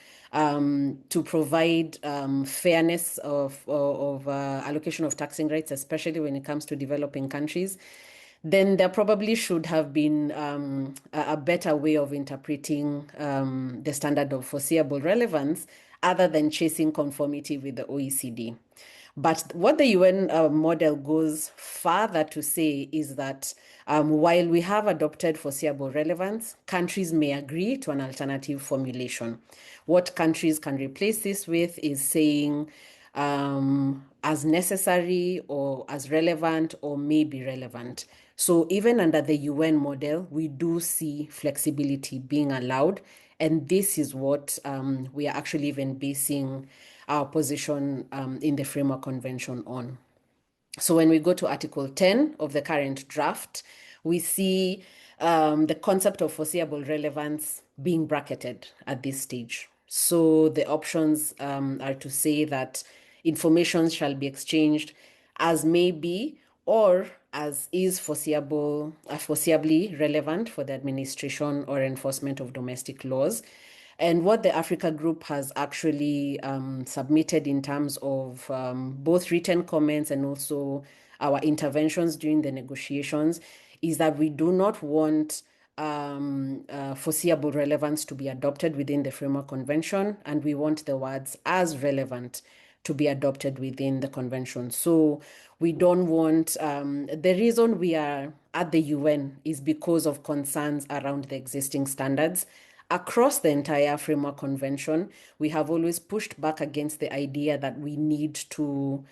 provide fairness of allocation of taxing rights, especially when it comes to developing countries, then there probably should have been a better way of interpreting the standard of foreseeable relevance other than chasing conformity with the OECD. But what the UN model goes further to say is that while we have adopted foreseeable relevance, countries may agree to an alternative formulation. What countries can replace this with is saying as necessary or as relevant or may be relevant. So even under the UN model, we do see flexibility being allowed. And this is what we are actually even basing our position in the Framework Convention on. So when we go to Article 10 of the current draft, we see the concept of foreseeable relevance being bracketed at this stage. So the options are to say that information shall be exchanged as may be or as is foreseeably relevant for the administration or enforcement of domestic laws. And what the Africa Group has actually submitted in terms of both written comments and also our interventions during the negotiations is that we do not want foreseeable relevance to be adopted within the Framework Convention, and we want the words as relevant to be adopted within the convention. So we don't want, the reason we are at the UN is because of concerns around the existing standards. Across the entire Framework Convention, we have always pushed back against the idea that we need to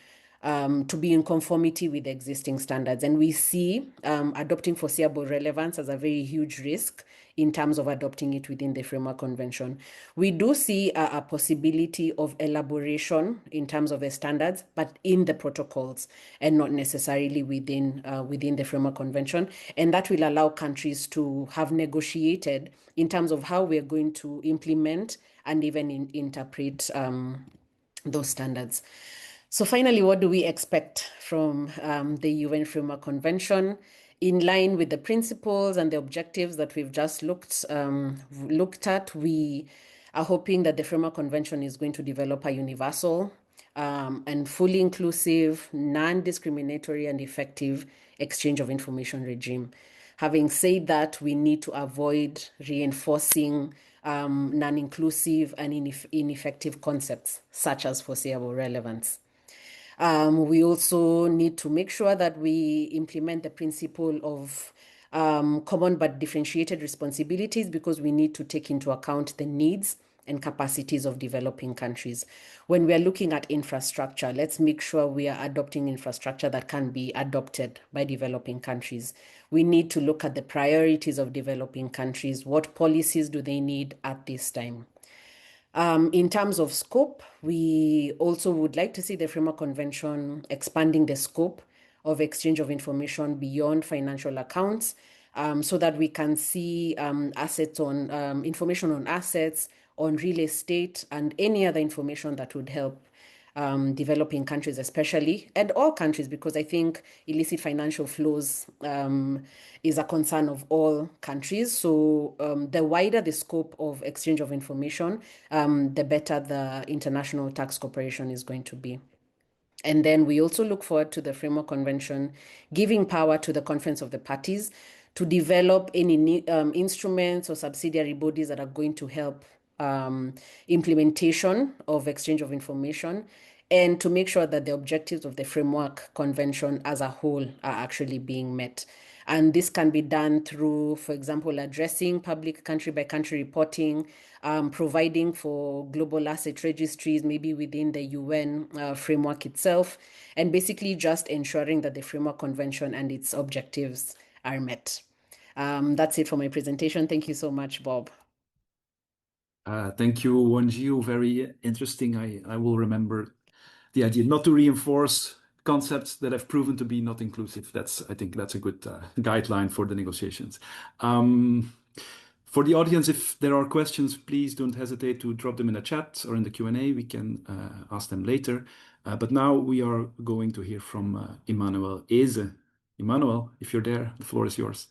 be in conformity with the existing standards. And we see adopting foreseeable relevance as a very huge risk in terms of adopting it within the Framework Convention. We do see a possibility of elaboration in terms of the standards, but in the protocols and not necessarily within the Framework Convention. And that will allow countries to have negotiated in terms of how we're going to implement and even interpret those standards. So finally, what do we expect from the UN Framework Convention? in line with the principles and the objectives that we've just looked at, we are hoping that the Framework Convention is going to develop a universal and fully inclusive, non-discriminatory and effective exchange of information regime. Having said that, we need to avoid reinforcing non-inclusive and ineffective concepts such as foreseeable relevance. We also need to make sure that we implement the principle of common but differentiated responsibilities, because we need to take into account the needs and capacities of developing countries. When we are looking at infrastructure, let's make sure we are adopting infrastructure that can be adopted by developing countries. We need to look at the priorities of developing countries. What policies do they need at this time? In terms of scope, we also would like to see the Framework Convention expanding the scope of exchange of information beyond financial accounts, so that we can see assets on information on assets, on real estate, and any other information that would help developing countries especially, and all countries, because I think illicit financial flows is a concern of all countries. So the wider the scope of exchange of information, the better the international tax cooperation is going to be. And then we also look forward to the Framework Convention giving power to the Conference of the Parties to develop any instruments or subsidiary bodies that are going to help implementation of exchange of information, and to make sure that the objectives of the Framework Convention as a whole are actually being met. And this can be done through, for example, addressing public country-by-country reporting, providing for global asset registries, maybe within the UN framework itself, and basically just ensuring that the Framework Convention and its objectives are met. That's it for my presentation. Thank you so much, Bob. Thank you, Wanjiu. Very interesting. I will remember the idea not to reinforce concepts that have proven to be not inclusive. I think that's a good guideline for the negotiations. For the audience, if there are questions, please don't hesitate to drop them in the chat or in the Q&A. We can ask them later. But now we are going to hear from Emmanuel Eze. Emmanuel, if you're there, the floor is yours.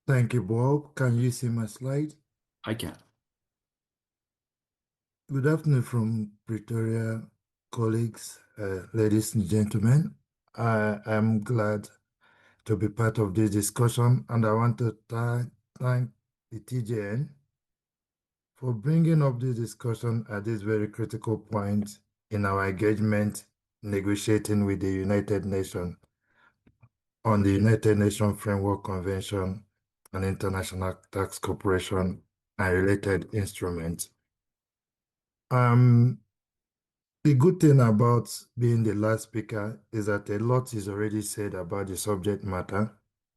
Thank you, Bob. Can you see my slide? I can. Good afternoon from Pretoria, colleagues, ladies and gentlemen. I am glad to be part of this discussion, and I want to thank the TJN for bringing up this discussion at this very critical point in our engagement negotiating with the United Nations on the United Nations Framework Convention on International Tax Cooperation and related instruments. The good thing about being the last speaker is that a lot is already said about the subject matter,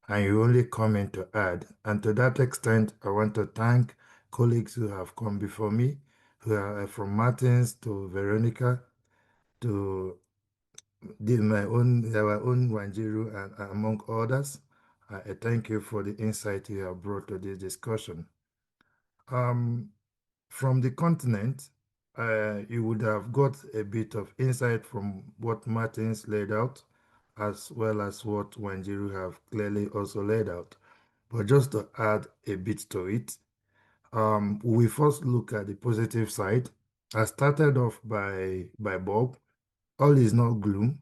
and you only come in to add. And to that extent, I want to thank colleagues who have come before me, who are from Martins to Veronica to our own Wanjiru, and among others. I thank you for the insight you have brought to this discussion. From the continent, you would have got a bit of insight from what Martins laid out, as well as what Wanjiru have clearly also laid out. But just to add a bit to it, we first look at the positive side. I started off by Bob. All is not gloom,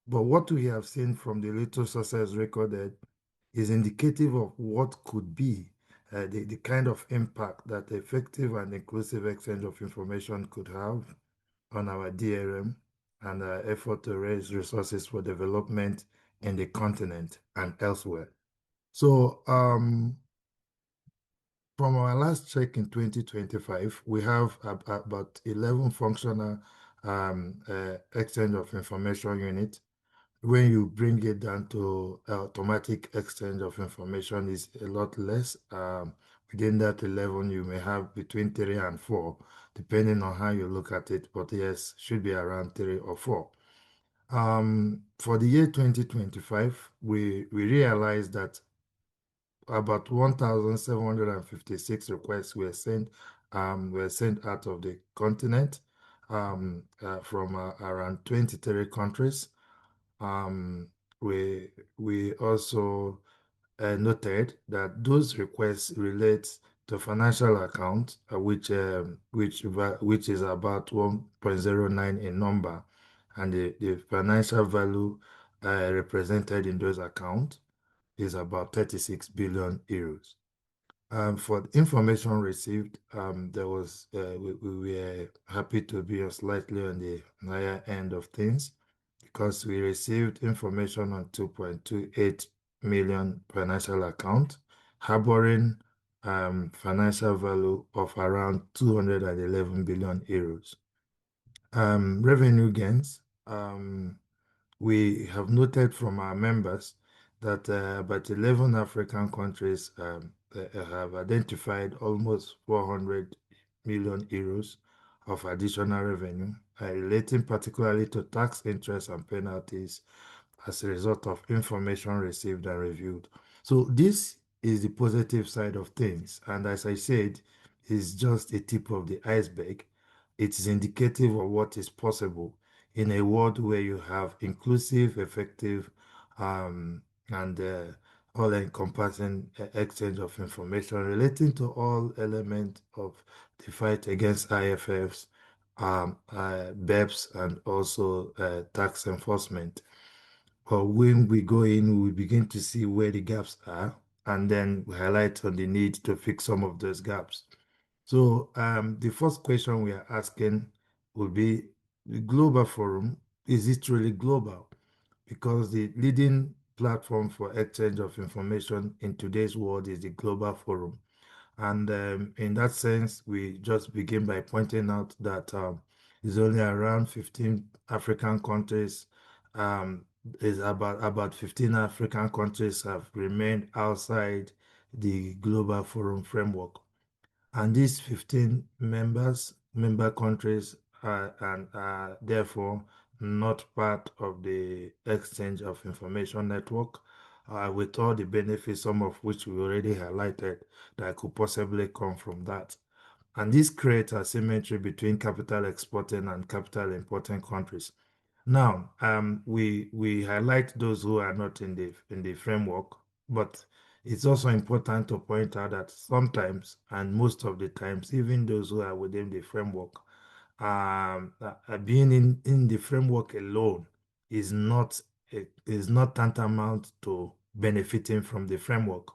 but what we have seen from the little success recorded is indicative of what could be the kind of impact that effective and inclusive exchange of information could have on our DRM and our effort to raise resources for development in the continent and elsewhere. So from our last check in 2025, we have about 11 functional exchange of information units. When you bring it down to automatic exchange of information, is a lot less. Within that 11, you may have between 3 and 4, depending on how you look at it, but yes, should be around 3 or 4. For the year 2025, we realized that about 1,756 requests were sent out of the continent. from around 23 countries. Um, we also noted that those requests relate to financial account, which is about 1.09 in number, and the financial value represented in those accounts is about 36 billion euros. For the information received, we were happy to be slightly on the higher end of things because we received information on 2.28 million financial accounts, harboring financial value of around 211 billion euros. Revenue gains. We have noted from our members that about 11 African countries have identified almost 400 million euros of additional revenue, relating particularly to tax interest and penalties as a result of information received and reviewed. So this is the positive side of things. And as I said, it's just a tip of the iceberg. It is indicative of what is possible in a world where you have inclusive, effective, and all-encompassing exchange of information relating to all elements of the fight against IFFs, BEPS, and also tax enforcement. But when we go in, we begin to see where the gaps are, and then we highlight on the need to fix some of those gaps. So the first question we are asking would be, the Global Forum, is it truly global? Because the leading platform for exchange of information in today's world is the Global Forum. And in that sense, we just begin by pointing out that there's only around 15 African countries, is about 15 African countries have remained outside the Global Forum framework. And these 15 member countries are therefore not part of the exchange of information network, with all the benefits, some of which we already highlighted, that could possibly come from that. And this creates asymmetry between capital exporting and capital importing countries. Now, we highlight those who are not in the framework, but it's also important to point out that sometimes, and most of the times, even those who are within the framework, being in the framework alone is not tantamount to benefiting from the framework.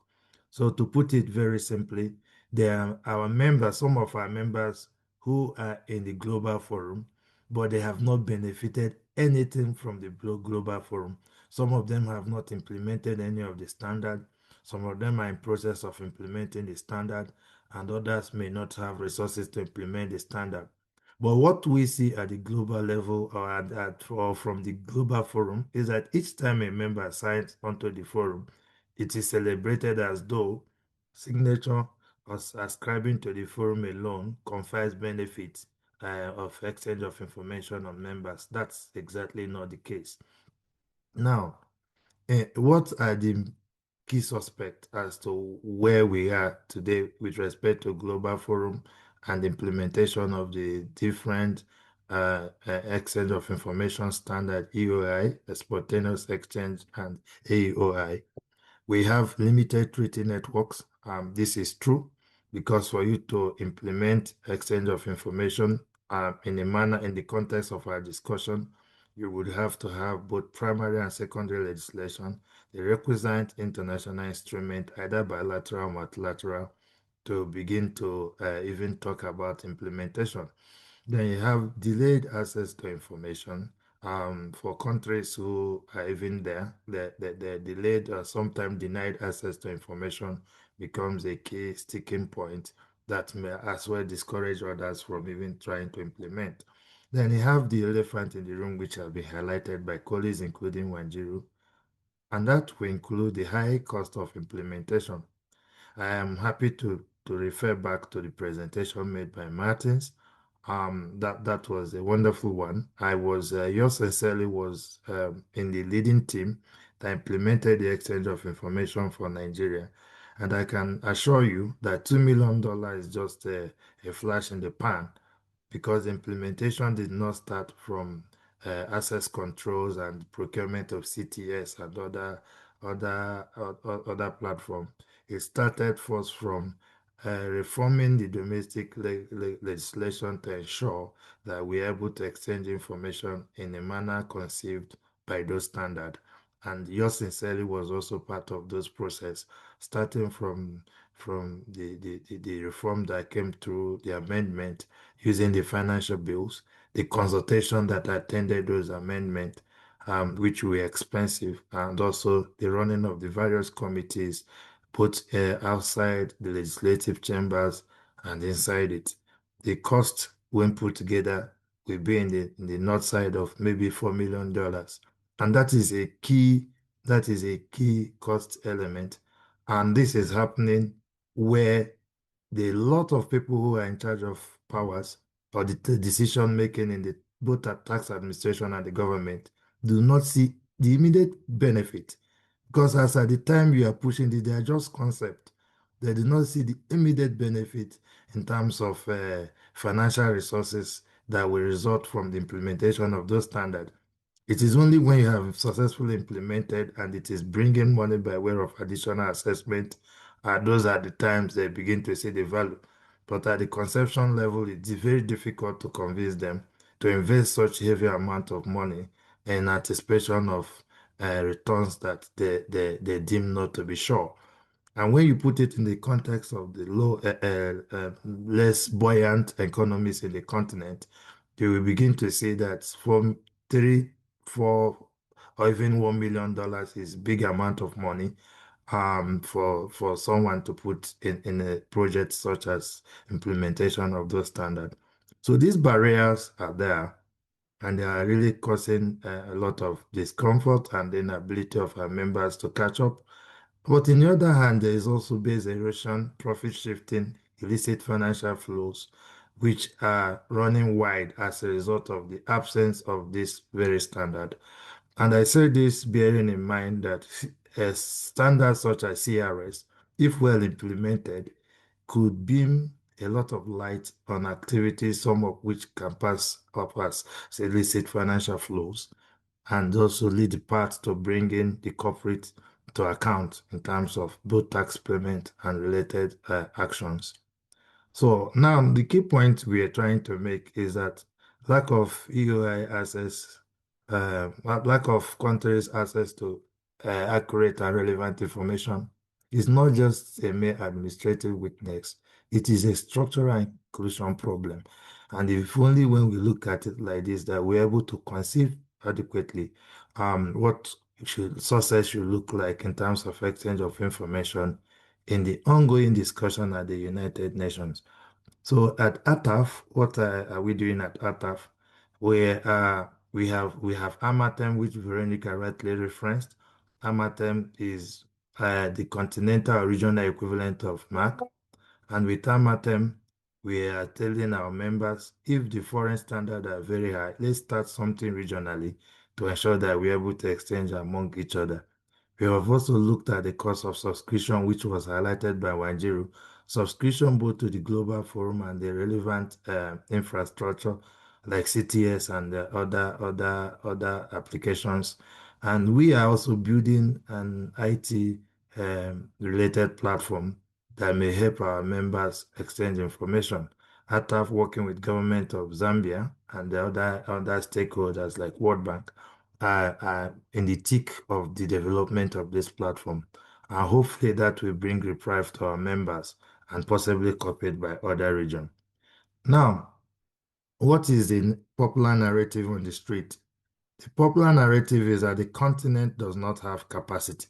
So to put it very simply, there are our members, some of our members who are in the Global Forum, but they have not benefited anything from the Global Forum. Some of them have not implemented any of the standard. Some of them are in process of implementing the standard, and others may not have resources to implement the standard. But what we see at the global level, or from the Global Forum, is that each time a member signs onto the forum, it is celebrated as though signature or ascribing to the forum alone confers benefits of exchange of information on members. That's exactly not the case. Now, what are the key suspects as to where we are today with respect to Global Forum and implementation of the different exchange of information standard, EOI, spontaneous exchange, and AEOI? We have limited treaty networks. This is true because for you to implement exchange of information in a manner in the context of our discussion, you would have to have both primary and secondary legislation, the requisite international instrument, either bilateral or multilateral, to begin to even talk about implementation. Then you have delayed access to information. For countries who are even there, the delayed or sometimes denied access to information becomes a key sticking point that may as well discourage others from even trying to implement. Then you have the elephant in the room, which has been highlighted by colleagues, including Wanjiru, and that will include the high cost of implementation. I am happy to refer back to the presentation made by Martins. That was a wonderful one. I was, yours sincerely was in the leading team that implemented the exchange of information for Nigeria. And I can assure you that $2 million is just a flash in the pan because implementation did not start from access controls and procurement of CTS and other platforms. It started first from reforming the domestic legislation to ensure that we're able to exchange information in a manner conceived by those standards. And yours sincerely was also part of those process, starting from the reform that came through the amendment using the financial bills, the consultation that attended those amendments, which were expensive, and also the running of the various committees, both outside the legislative chambers and inside it. The cost, when put together, will be in the north side of maybe $4 million, and that is a key cost element. And this is happening where the lot of people who are in charge of powers or the decision making in the both the tax administration and the government do not see the immediate benefit, because as at the time you are pushing it, they are just concept. They do not see the immediate benefit in terms of financial resources that will result from the implementation of those standards. It is only when you have successfully implemented and it is bringing money by way of additional assessment, those are the times they begin to see the value. But at the conception level, it's very difficult to convince them to invest such heavy amount of money in anticipation of returns that they deem not to be sure. And when you put it in the context of the less buoyant economies in the continent, you will begin to see that from 3, 4, or even $1 million is big amount of money for someone to put in a project such as implementation of those standards. So these barriers are there, and they are really causing a lot of discomfort and inability of our members to catch up. But on the other hand, there is also base erosion, profit shifting, illicit financial flows, which are running wide as a result of the absence of this very standard. And I say this bearing in mind that a standard such as CRS, if well implemented, could beam a lot of light on activities, some of which can pass up as illicit financial flows, and also lead the path to bringing the corporate to account in terms of both tax payment and related actions. So now the key point we are trying to make is that lack of EOI access, lack of countries' access to accurate and relevant information is not just a mere administrative weakness, it is a structural inclusion problem. And if only when we look at it like this that we're able to conceive adequately what success should look like in terms of exchange of information in the ongoing discussion at the United Nations. So at ATAF, what are we doing at ATAF? We have AMATEM, which Veronica rightly referenced. AMATEM is the continental or regional equivalent of MAC. And with AMATEM, we are telling our members, if the foreign standards are very high, let's start something regionally to ensure that we're able to exchange among each other. We have also looked at the cost of subscription, which was highlighted by Wanjiru. Subscription both to the Global Forum and the relevant infrastructure like CTS and other applications. And we are also building an IT related platform that may help our members exchange information. ATAF working with government of Zambia and the other stakeholders like World Bank are in the thick of the development of this platform. And hopefully that will bring reprieve to our members and possibly copied by other regions. Now, what is the popular narrative on the street? The popular narrative is that the continent does not have capacity.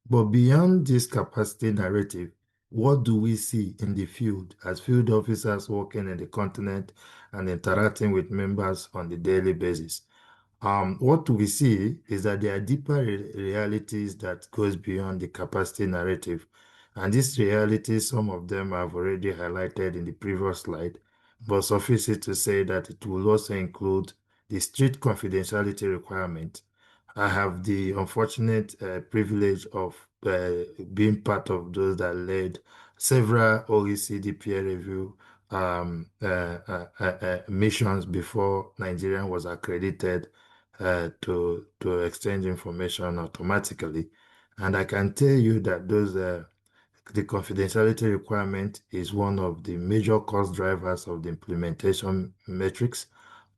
But beyond this capacity narrative, what do we see in the field as field officers working in the continent and interacting with members on the daily basis? What we see is that there are deeper realities that goes beyond the capacity narrative. And these realities, some of them I've already highlighted in the previous slide, but suffice it to say that it will also include the strict confidentiality requirement. I have the unfortunate privilege of being part of those that led several OECD peer review missions before Nigeria was accredited to exchange information automatically. And I can tell you that the confidentiality requirement is one of the major cost drivers of the implementation metrics.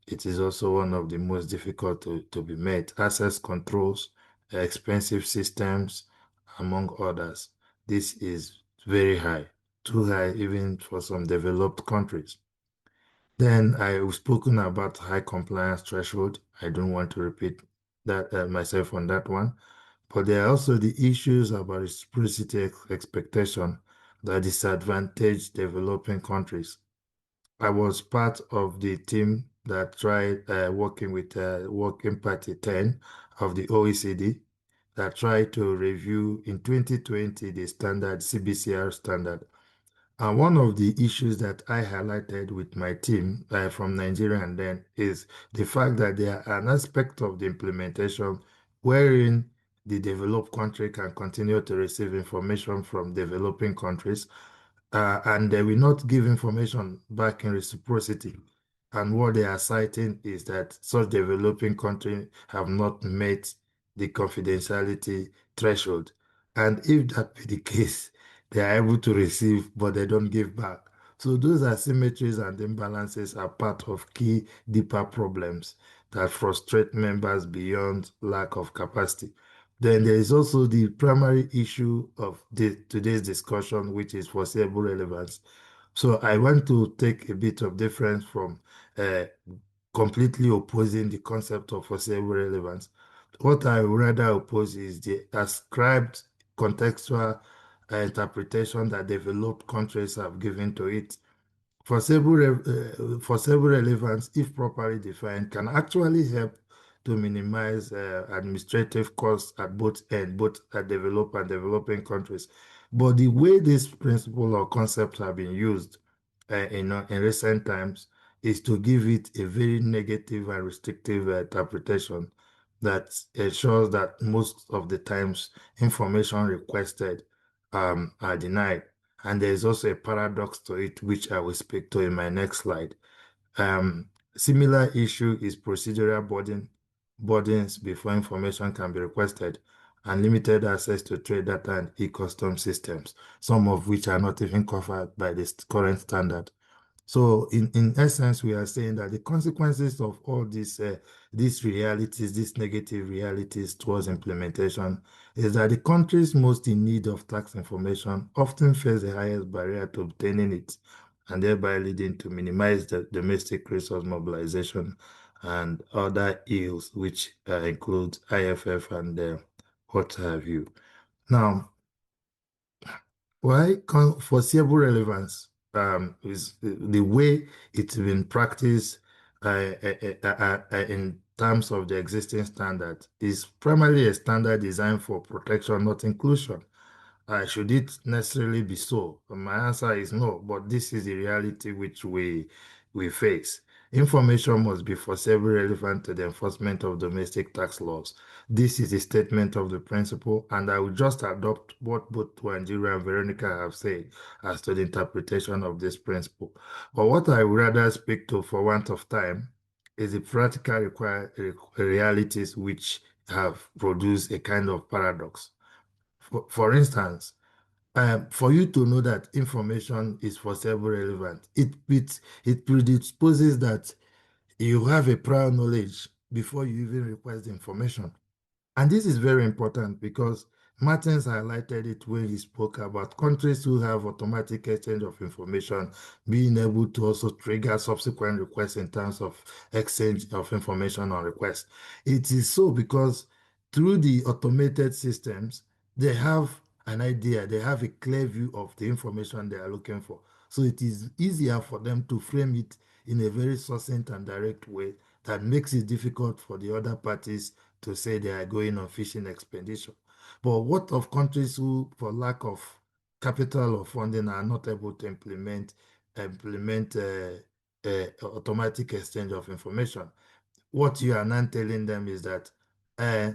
It is also one of the most difficult to be met. Access controls, expensive systems, among others. This is very high, too high even for some developed countries. Then I've spoken about high compliance threshold. I don't want to repeat that myself on that one. But there are also the issues about reciprocity expectation that disadvantage developing countries. I was part of the team that tried working with Working Party 10 of the OECD that tried to review in 2020 the standard CBCR standard. And one of the issues that I highlighted with my team from Nigeria and then is the fact that there are an aspect of the implementation wherein the developed country can continue to receive information from developing countries, and they will not give information back in reciprocity. And what they are citing is that such developing countries have not met the confidentiality threshold. And if that be the case, they are able to receive, but they don't give back. So those asymmetries and imbalances are part of key deeper problems that frustrate members beyond lack of capacity. Then there is also the primary issue of today's discussion, which is foreseeable relevance. So I want to take a bit of difference from uh, completely opposing the concept of foreseeable relevance. What I would rather oppose is the ascribed contextual interpretation that developed countries have given to it. Foreseeable relevance, if properly defined, can actually help to minimize administrative costs at both ends, both at developed and developing countries. But the way this principle or concept have been used in recent times is to give it a very negative and restrictive interpretation that ensures that most of the times information requested are denied. And there is also a paradox to it, which I will speak to in my next slide. Similar issue is procedural burdens before information can be requested, and limited access to trade data and e-custom systems, some of which are not even covered by the current standard. So in essence, we are saying that the consequences of all these realities, these negative realities towards implementation, is that the countries most in need of tax information often face the highest barrier to obtaining it, and thereby leading to minimize the domestic resource mobilization and other ills, which include IFF and what have you. Now, why foreseeable relevance is the way it's been practiced in terms of the existing standard is primarily a standard designed for protection, not inclusion. Should it necessarily be so? My answer is no, but this is the reality which we face. Information must be foreseeably relevant to the enforcement of domestic tax laws. This is a statement of the principle, and I will just adopt what both Wanjiru and Veronica have said as to the interpretation of this principle. But what I would rather speak to for want of time is the practical realities which have produced a kind of paradox. For instance, for you to know that information is foreseeable relevant, it predisposes that you have a prior knowledge before you even request the information. And this is very important because Martins highlighted it when he spoke about countries who have automatic exchange of information being able to also trigger subsequent requests in terms of exchange of information on request. It is so because through the automated systems, they have an idea, they have a clear view of the information they are looking for. So it is easier for them to frame it in a very succinct and direct way that makes it difficult for the other parties to say they are going on fishing expedition. But what of countries who, for lack of capital or funding, are not able to implement automatic exchange of information? What you are now telling them is that they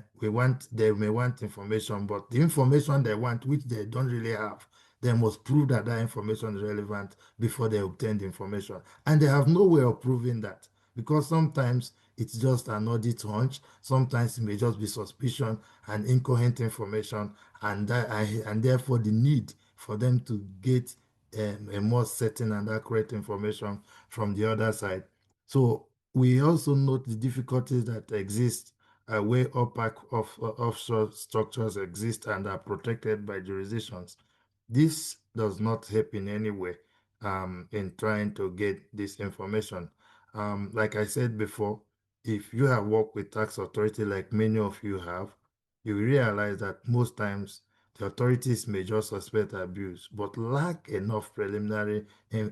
may want information, but the information they want, which they don't really have, They must prove that that information is relevant before they obtain the information. And they have no way of proving that because sometimes it's just an audit hunch. Sometimes it may just be suspicion and incoherent information, and therefore the need for them to get a more certain and accurate information from the other side. So we also note the difficulties that exist where opaque offshore structures exist and are protected by jurisdictions. This does not help in any way in trying to get this information. Like I said before, if you have worked with tax authority like many of you have, you realize that most times the authorities may just suspect abuse but lack enough preliminary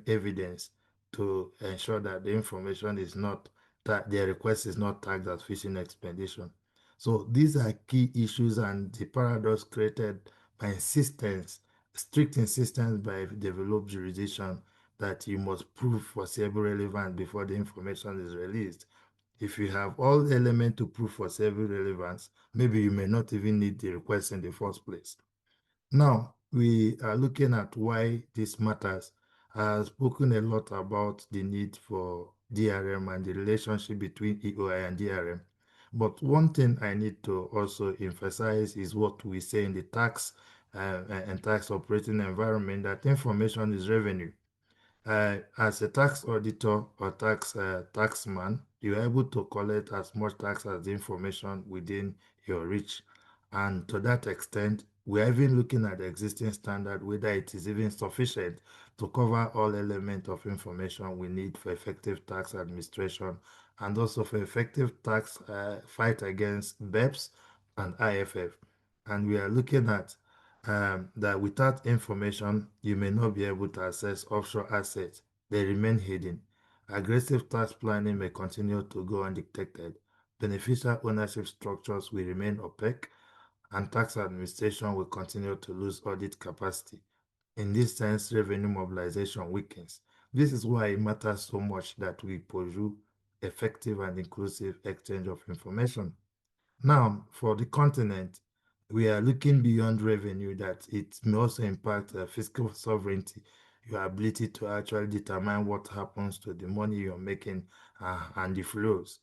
evidence to ensure that the information is not that their request is not tagged as fishing expedition. So these are key issues and the paradox created by strict insistence by developed jurisdiction that you must prove foreseeable relevance before the information is released. If you have all elements to prove foreseeable relevance, maybe you may not even need the request in the first place. Now, we are looking at why this matters. I have spoken a lot about the need for DRM and the relationship between EOI and DRM. But one thing I need to also emphasize is what we say in the tax and tax operating environment, that information is revenue. As a tax auditor or taxman, you're able to collect as much tax as the information within your reach. And to that extent, we're even looking at the existing standard, whether it is even sufficient to cover all elements of information we need for effective tax administration and also for effective tax fight against BEPS and IFF. And we are looking at that without information, you may not be able to access offshore assets. They remain hidden. Aggressive tax planning may continue to go undetected. Beneficial ownership structures will remain opaque, and tax administration will continue to lose audit capacity. In this sense, revenue mobilization weakens. This is why it matters so much that we pursue effective and inclusive exchange of information. Now, for the continent, we are looking beyond revenue that it may also impact fiscal sovereignty, your ability to actually determine what happens to the money you're making and the flows.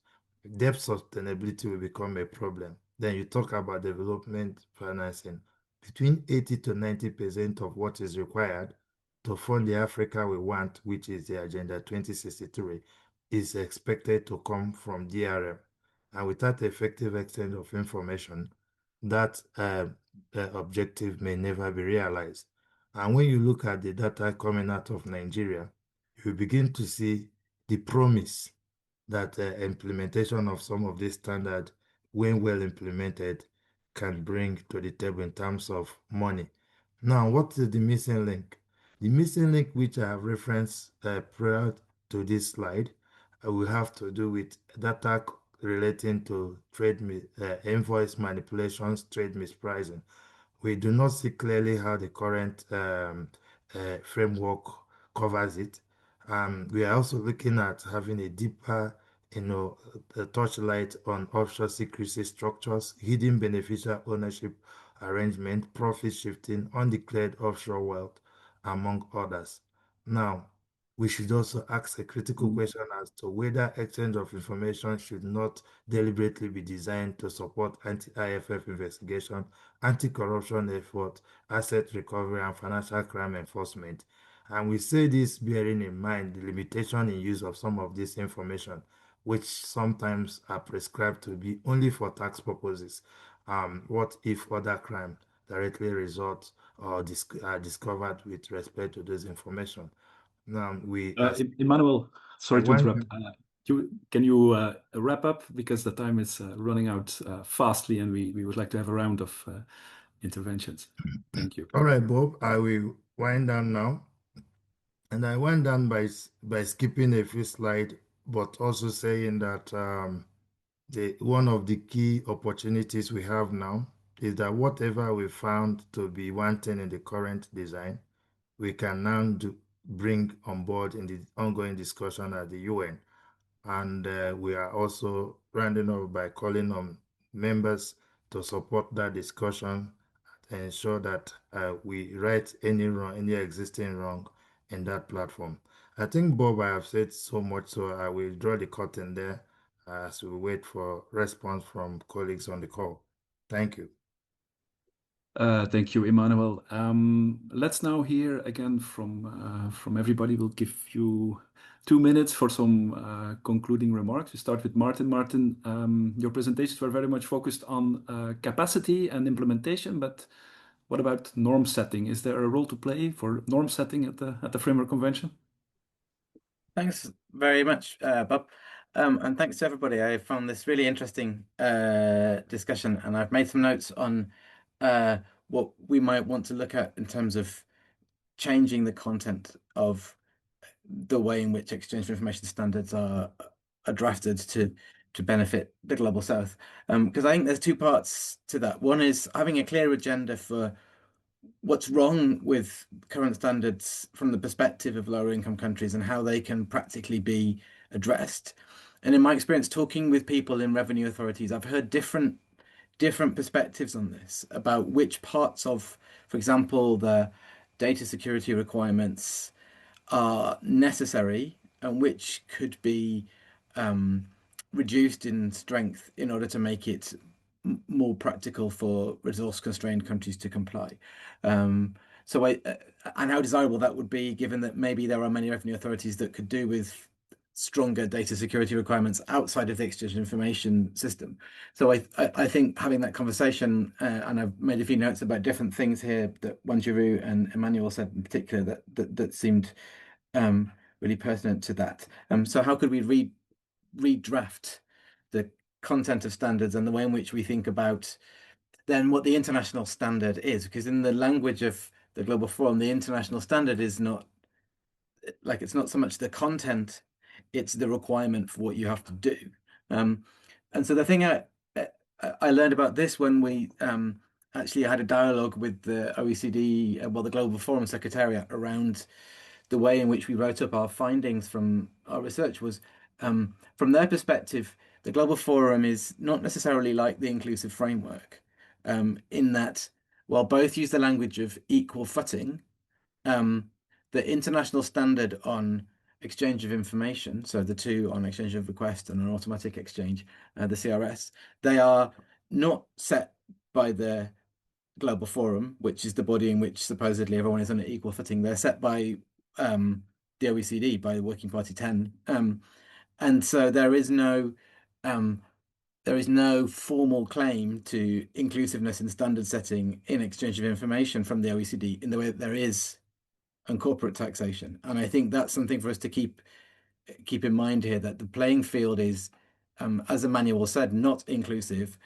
Debt sustainability will become a problem. Then you talk about development financing. Between 80 to 90% of what is required to fund the Africa we want, which is the Agenda 2063, is expected to come from DRM. And without effective exchange of information, that objective may never be realized. And when you look at the data coming out of Nigeria, you begin to see the promise that implementation of some of these standards, when well implemented, can bring to the table in terms of money. Now, what is the missing link? The missing link, which I have referenced prior to this slide, will have to do with data relating to invoice manipulations, trade mispricing. We do not see clearly how the current framework covers it. We are also looking at having a deeper, a touchlight on offshore secrecy structures, hidden beneficial ownership arrangement, profit shifting, undeclared offshore wealth, among others. Now, we should also ask a critical question as to whether exchange of information should not deliberately be designed to support anti-IFF investigation, anti-corruption effort, asset recovery, and financial crime enforcement. And we say this bearing in mind the limitation in use of some of this information, which sometimes are prescribed to be only for tax purposes. What if other crime directly results or are discovered with respect to this information? Now, Emmanuel, sorry to one, interrupt. Can you wrap up because the time is running out fastly, and we would like to have a round of interventions. Thank you. All right, Bob, I will wind down now. And I went down by skipping a few slides, but also saying that one of the key opportunities we have now is that whatever we found to be wanting in the current design, we can now bring on board in the ongoing discussion at the UN. And we are also rounding off by calling on members to support that discussion ensure that we right any wrong, any existing wrong in that platform. I think, Bob, I have said so much, so I will draw the curtain there as we wait for response from colleagues on the call. Thank you. Thank you, Emmanuel. Let's now hear again from everybody. We'll give you 2 minutes for some concluding remarks. We start with Martin. Martin, your presentations were very much focused on capacity and implementation, but what about norm setting? Is there a role to play for norm setting at the Framework Convention? Thanks very much, Bob. And thanks to everybody. I found this really interesting discussion, and I've made some notes on what we might want to look at in terms of changing the content of the way in which exchange of information standards are drafted to benefit the Global South. Because I think there's two parts to that. One is having a clear agenda for what's wrong with current standards from the perspective of lower income countries and how they can practically be addressed. And in my experience, talking with people in revenue authorities, I've heard different perspectives on this about which parts of, for example, the data security requirements are necessary and which could be reduced in strength in order to make it more practical for resource-constrained countries to comply. And how desirable that would be, given that maybe there are many revenue authorities that could do with stronger data security requirements outside of the exchange of information system. So I think having that conversation, and I've made a few notes about different things here that Wanjiru and Emmanuel said in particular that seemed really pertinent to that. So how could we redraft the content of standards and the way in which we think about then what the international standard is? Because in the language of the Global Forum, the international standard is not like, it's not so much the content, it's the requirement for what you have to do. And so the thing I learned about this when we actually had a dialogue with the OECD, the Global Forum Secretariat, around the way in which we wrote up our findings from our research was, from their perspective, the Global Forum is not necessarily like the inclusive framework, in that while both use the language of equal footing, the international standard on exchange of information, so the two on exchange of request and an automatic exchange, the CRS, they are not set by the Global Forum, which is the body in which supposedly everyone is on an equal footing. They're set by the OECD, by the Working Party 10. And so there is no formal claim to inclusiveness in standard setting in exchange of information from the OECD in the way that there is on corporate taxation. And I think that's something for us to keep in mind here, that the playing field is, as Emmanuel said, not inclusive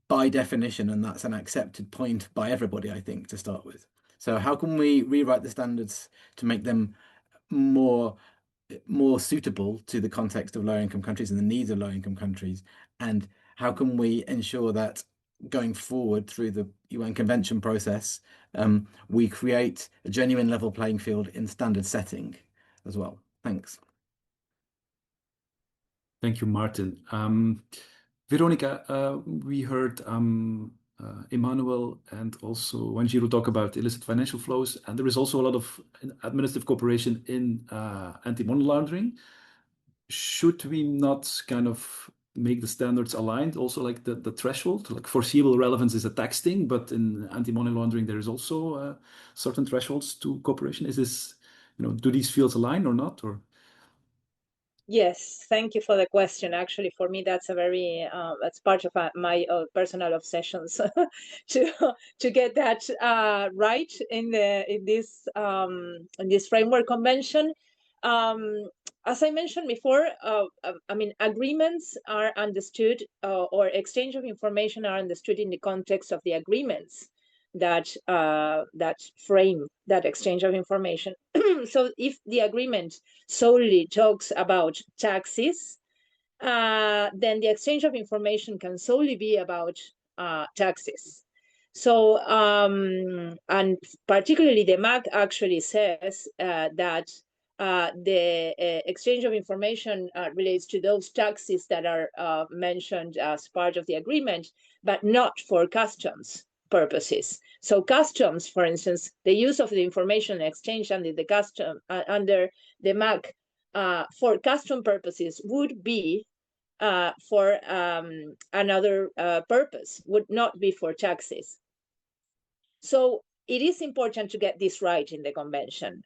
by definition, and that's an accepted point by everybody, I think, to start with. So how can we rewrite the standards to make them more suitable to the context of lower income countries and the needs of lower income countries? And how can we ensure that going forward through the UN Convention process, we create a genuine level playing field in standard setting as well? Thanks. Thank you, Martin. Veronica, we heard Emmanuel and also Wanjiru talk about illicit financial flows, and there is also a lot of administrative cooperation in anti-money laundering. Should we not kind of make the standards aligned, also like the threshold? Like foreseeable relevance is a tax thing, but in anti-money laundering there is also certain thresholds to cooperation. Is this, do these fields align or not? Or yes, thank you for the question. Actually, for me, that's a very that's part of my personal obsessions to get that right in this framework convention. As I mentioned before, I mean, agreements are understood, or exchange of information are understood in the context of the agreements that frame that exchange of information. So if the agreement solely talks about taxes, then the exchange of information can solely be about taxes. So, and particularly the MAC actually says that the exchange of information relates to those taxes that are mentioned as part of the agreement, but not for customs. purposes. So customs, for instance, the use of the information exchange under the MAC for custom purposes would be for another purpose, would not be for taxes. So it is important to get this right in the convention.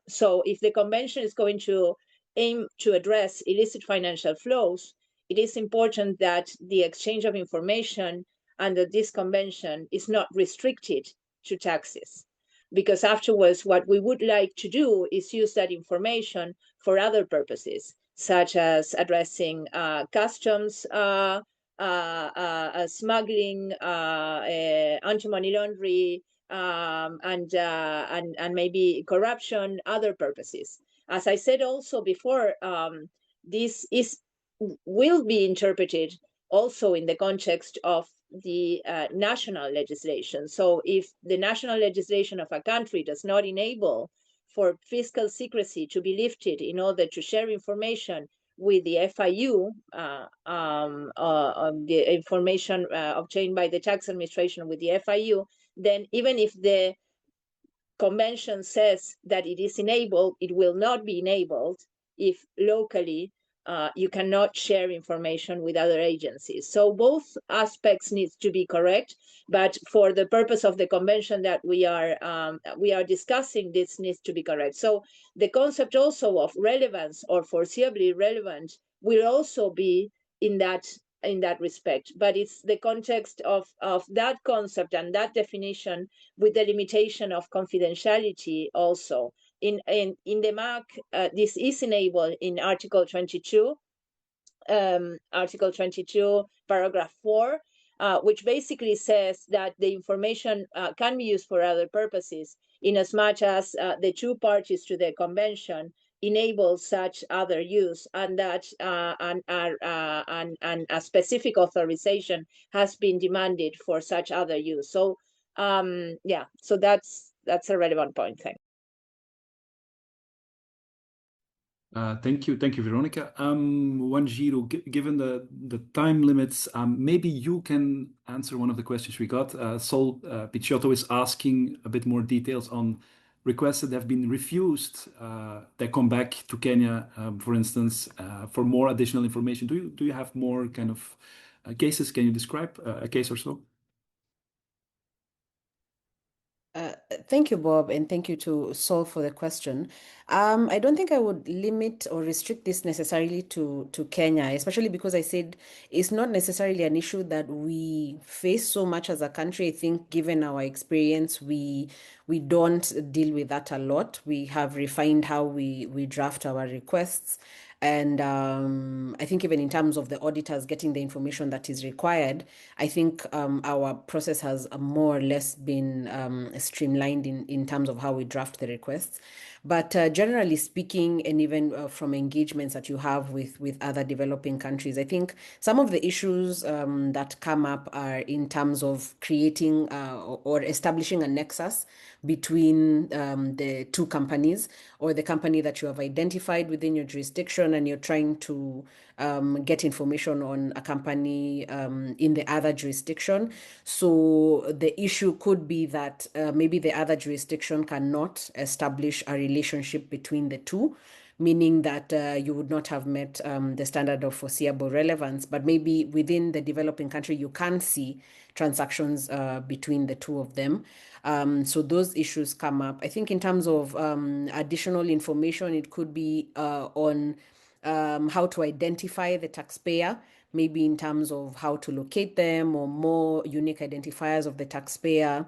So if the convention is going to aim to address illicit financial flows, it is important that the exchange of information under this convention is not restricted to taxes. Because afterwards, what we would like to do is use that information for other purposes, such as addressing customs, smuggling, anti-money laundering, and maybe corruption, other purposes. As I said also before, this will be interpreted also in the context of the national legislation. So if the national legislation of a country does not enable for fiscal secrecy to be lifted in order to share information with the FIU, the information obtained by the tax administration with the FIU, then even if the convention says that it is enabled, it will not be enabled if locally you cannot share information with other agencies. So both aspects need to be correct, but for the purpose of the convention that we are discussing, this needs to be correct. So the concept also of relevance or foreseeably relevant will also be in that respect, but it's the context of that concept and that definition with the limitation of confidentiality also. In the MAC, this is enabled in Article 22, paragraph 4, which basically says that the information can be used for other purposes in as much as the two parties to the convention enable such other use, and that and a specific authorization has been demanded for such other use. So yeah, so that's a relevant point. Thanks. Thank you, Veronica. Wanjiro, given the time limits, maybe you can answer one of the questions we got. Sol Picciotto is asking a bit more details on requests that have been refused. They come back to Kenya, for instance, for more additional information. Do you have more kind of cases? Can you describe a case or so? Thank you, Bob, and thank you to Sol for the question. I don't think I would limit or restrict this necessarily to Kenya, especially because I said it's not necessarily an issue that we face so much as a country. I think given our experience, we don't deal with that a lot. We have refined how we draft our requests. And I think even in terms of the auditors getting the information that is required, I think our process has more or less been streamlined in terms of how we draft the requests. But generally speaking, and even from engagements that you have with other developing countries, I think some of the issues that come up are in terms of creating or establishing a nexus between the two companies, or the company that you have identified within your jurisdiction, and you're trying to get information on a company in the other jurisdiction. So the issue could be that maybe the other jurisdiction cannot establish a relationship between the two, meaning that you would not have met the standard of foreseeable relevance, but maybe within the developing country, you can see transactions between the two of them. So those issues come up. I think in terms of additional information, it could be on how to identify the taxpayer, maybe in terms of how to locate them, or more unique identifiers of the taxpayer,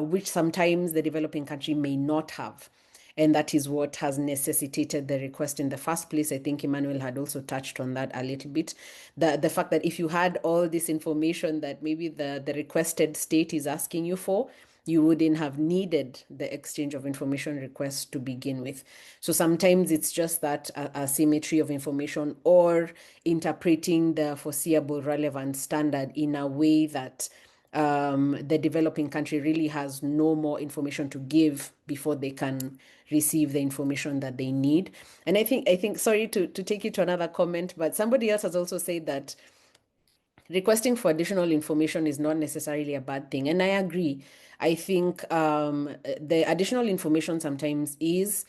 which sometimes the developing country may not have. And that is what has necessitated the request in the first place. I think Emmanuel had also touched on that a little bit. The fact that if you had all this information that maybe the requested state is asking you for, you wouldn't have needed the exchange of information requests to begin with. So sometimes it's just that asymmetry of information, or interpreting the foreseeable relevant standard in a way that the developing country really has no more information to give before they can receive the information that they need. And I think sorry to take you to another comment, but somebody else has also said that requesting for additional information is not necessarily a bad thing. And I agree. I think the additional information sometimes is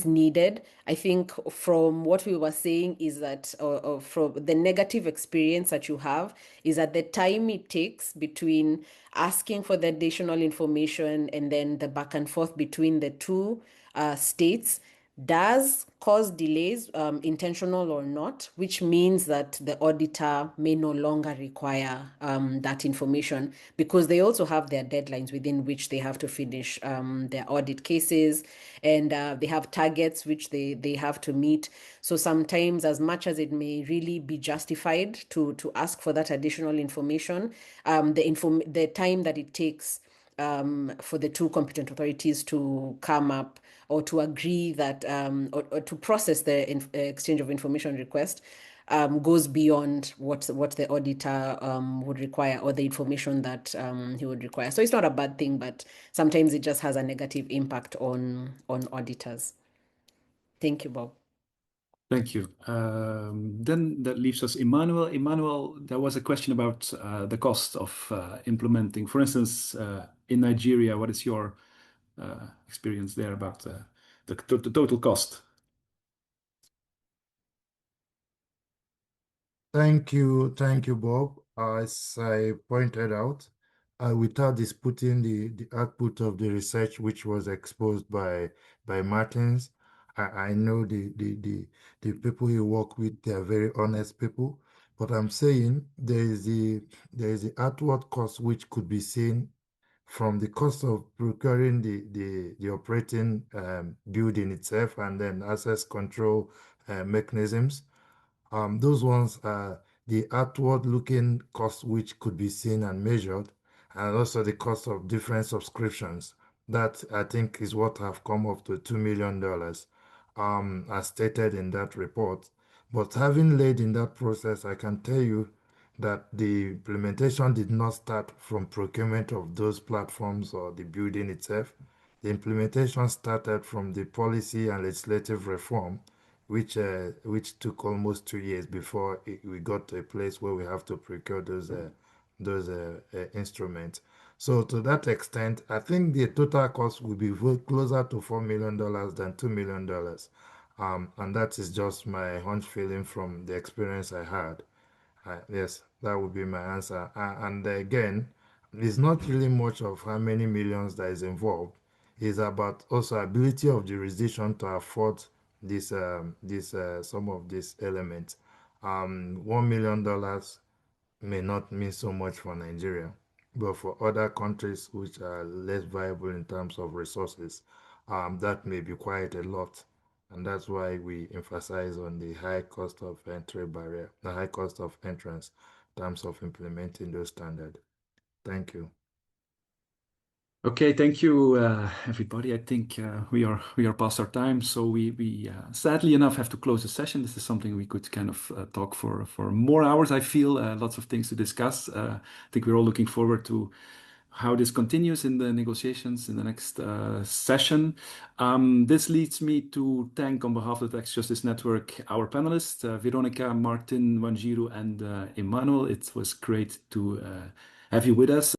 needed. I think from what we were saying is that from the negative experience that you have is that the time it takes between asking for the additional information and then the back and forth between the two states does cause delays, intentional or not, which means that the auditor may no longer require that information because they also have their deadlines within which they have to finish their audit cases, and they have targets which they have to meet. So sometimes, as much as it may really be justified to ask for that additional information, the time that it takes for the two competent authorities to come up or to agree that or to process the exchange of information request goes beyond what the auditor would require or the information that he would require. So it's not a bad thing, but sometimes it just has a negative impact on auditors. Thank you, Bob. Thank you. Then that leaves us Emmanuel. Emmanuel, there was a question about the cost of implementing. For instance, in Nigeria, what is your experience there about the total cost? Thank you, Bob. As I pointed out, without disputing the output of the research which was exposed by Martins, I know the people he work with, they are very honest people. But I'm saying there is the outward cost which could be seen from the cost of procuring the operating building itself and then access control mechanisms. Those ones are the outward-looking cost which could be seen and measured, and also the cost of different subscriptions. That, I think, is what have come up to $2 million, as stated in that report. But having laid in that process, I can tell you that the implementation did not start from procurement of those platforms or the building itself. The implementation started from the policy and legislative reform, which took almost 2 years before we got to a place where we have to procure those instruments. So to that extent, I think the total cost will be closer to $4 million than $2 million. And that is just my hunch feeling from the experience I had. Yes, that would be my answer. And again, it's not really much of how many millions that is involved. It's about also ability of jurisdiction to afford some of these elements. $1 million may not mean so much for Nigeria, but for other countries which are less viable in terms of resources, that may be quite a lot. And that's why we emphasize on the high cost of entry barrier, the high cost of entrance in terms of implementing those standards. Thank you. Okay, thank you, everybody. I think we are past our time, so we sadly enough have to close the session. This is something we could kind of talk for more hours. I feel lots of things to discuss. I think we're all looking forward to how this continues in the negotiations in the next session. This leads me to thank, on behalf of the Tax Justice Network, our panelists, Veronica, Martin, Wanjiru, and Emmanuel. It was great to have you with us.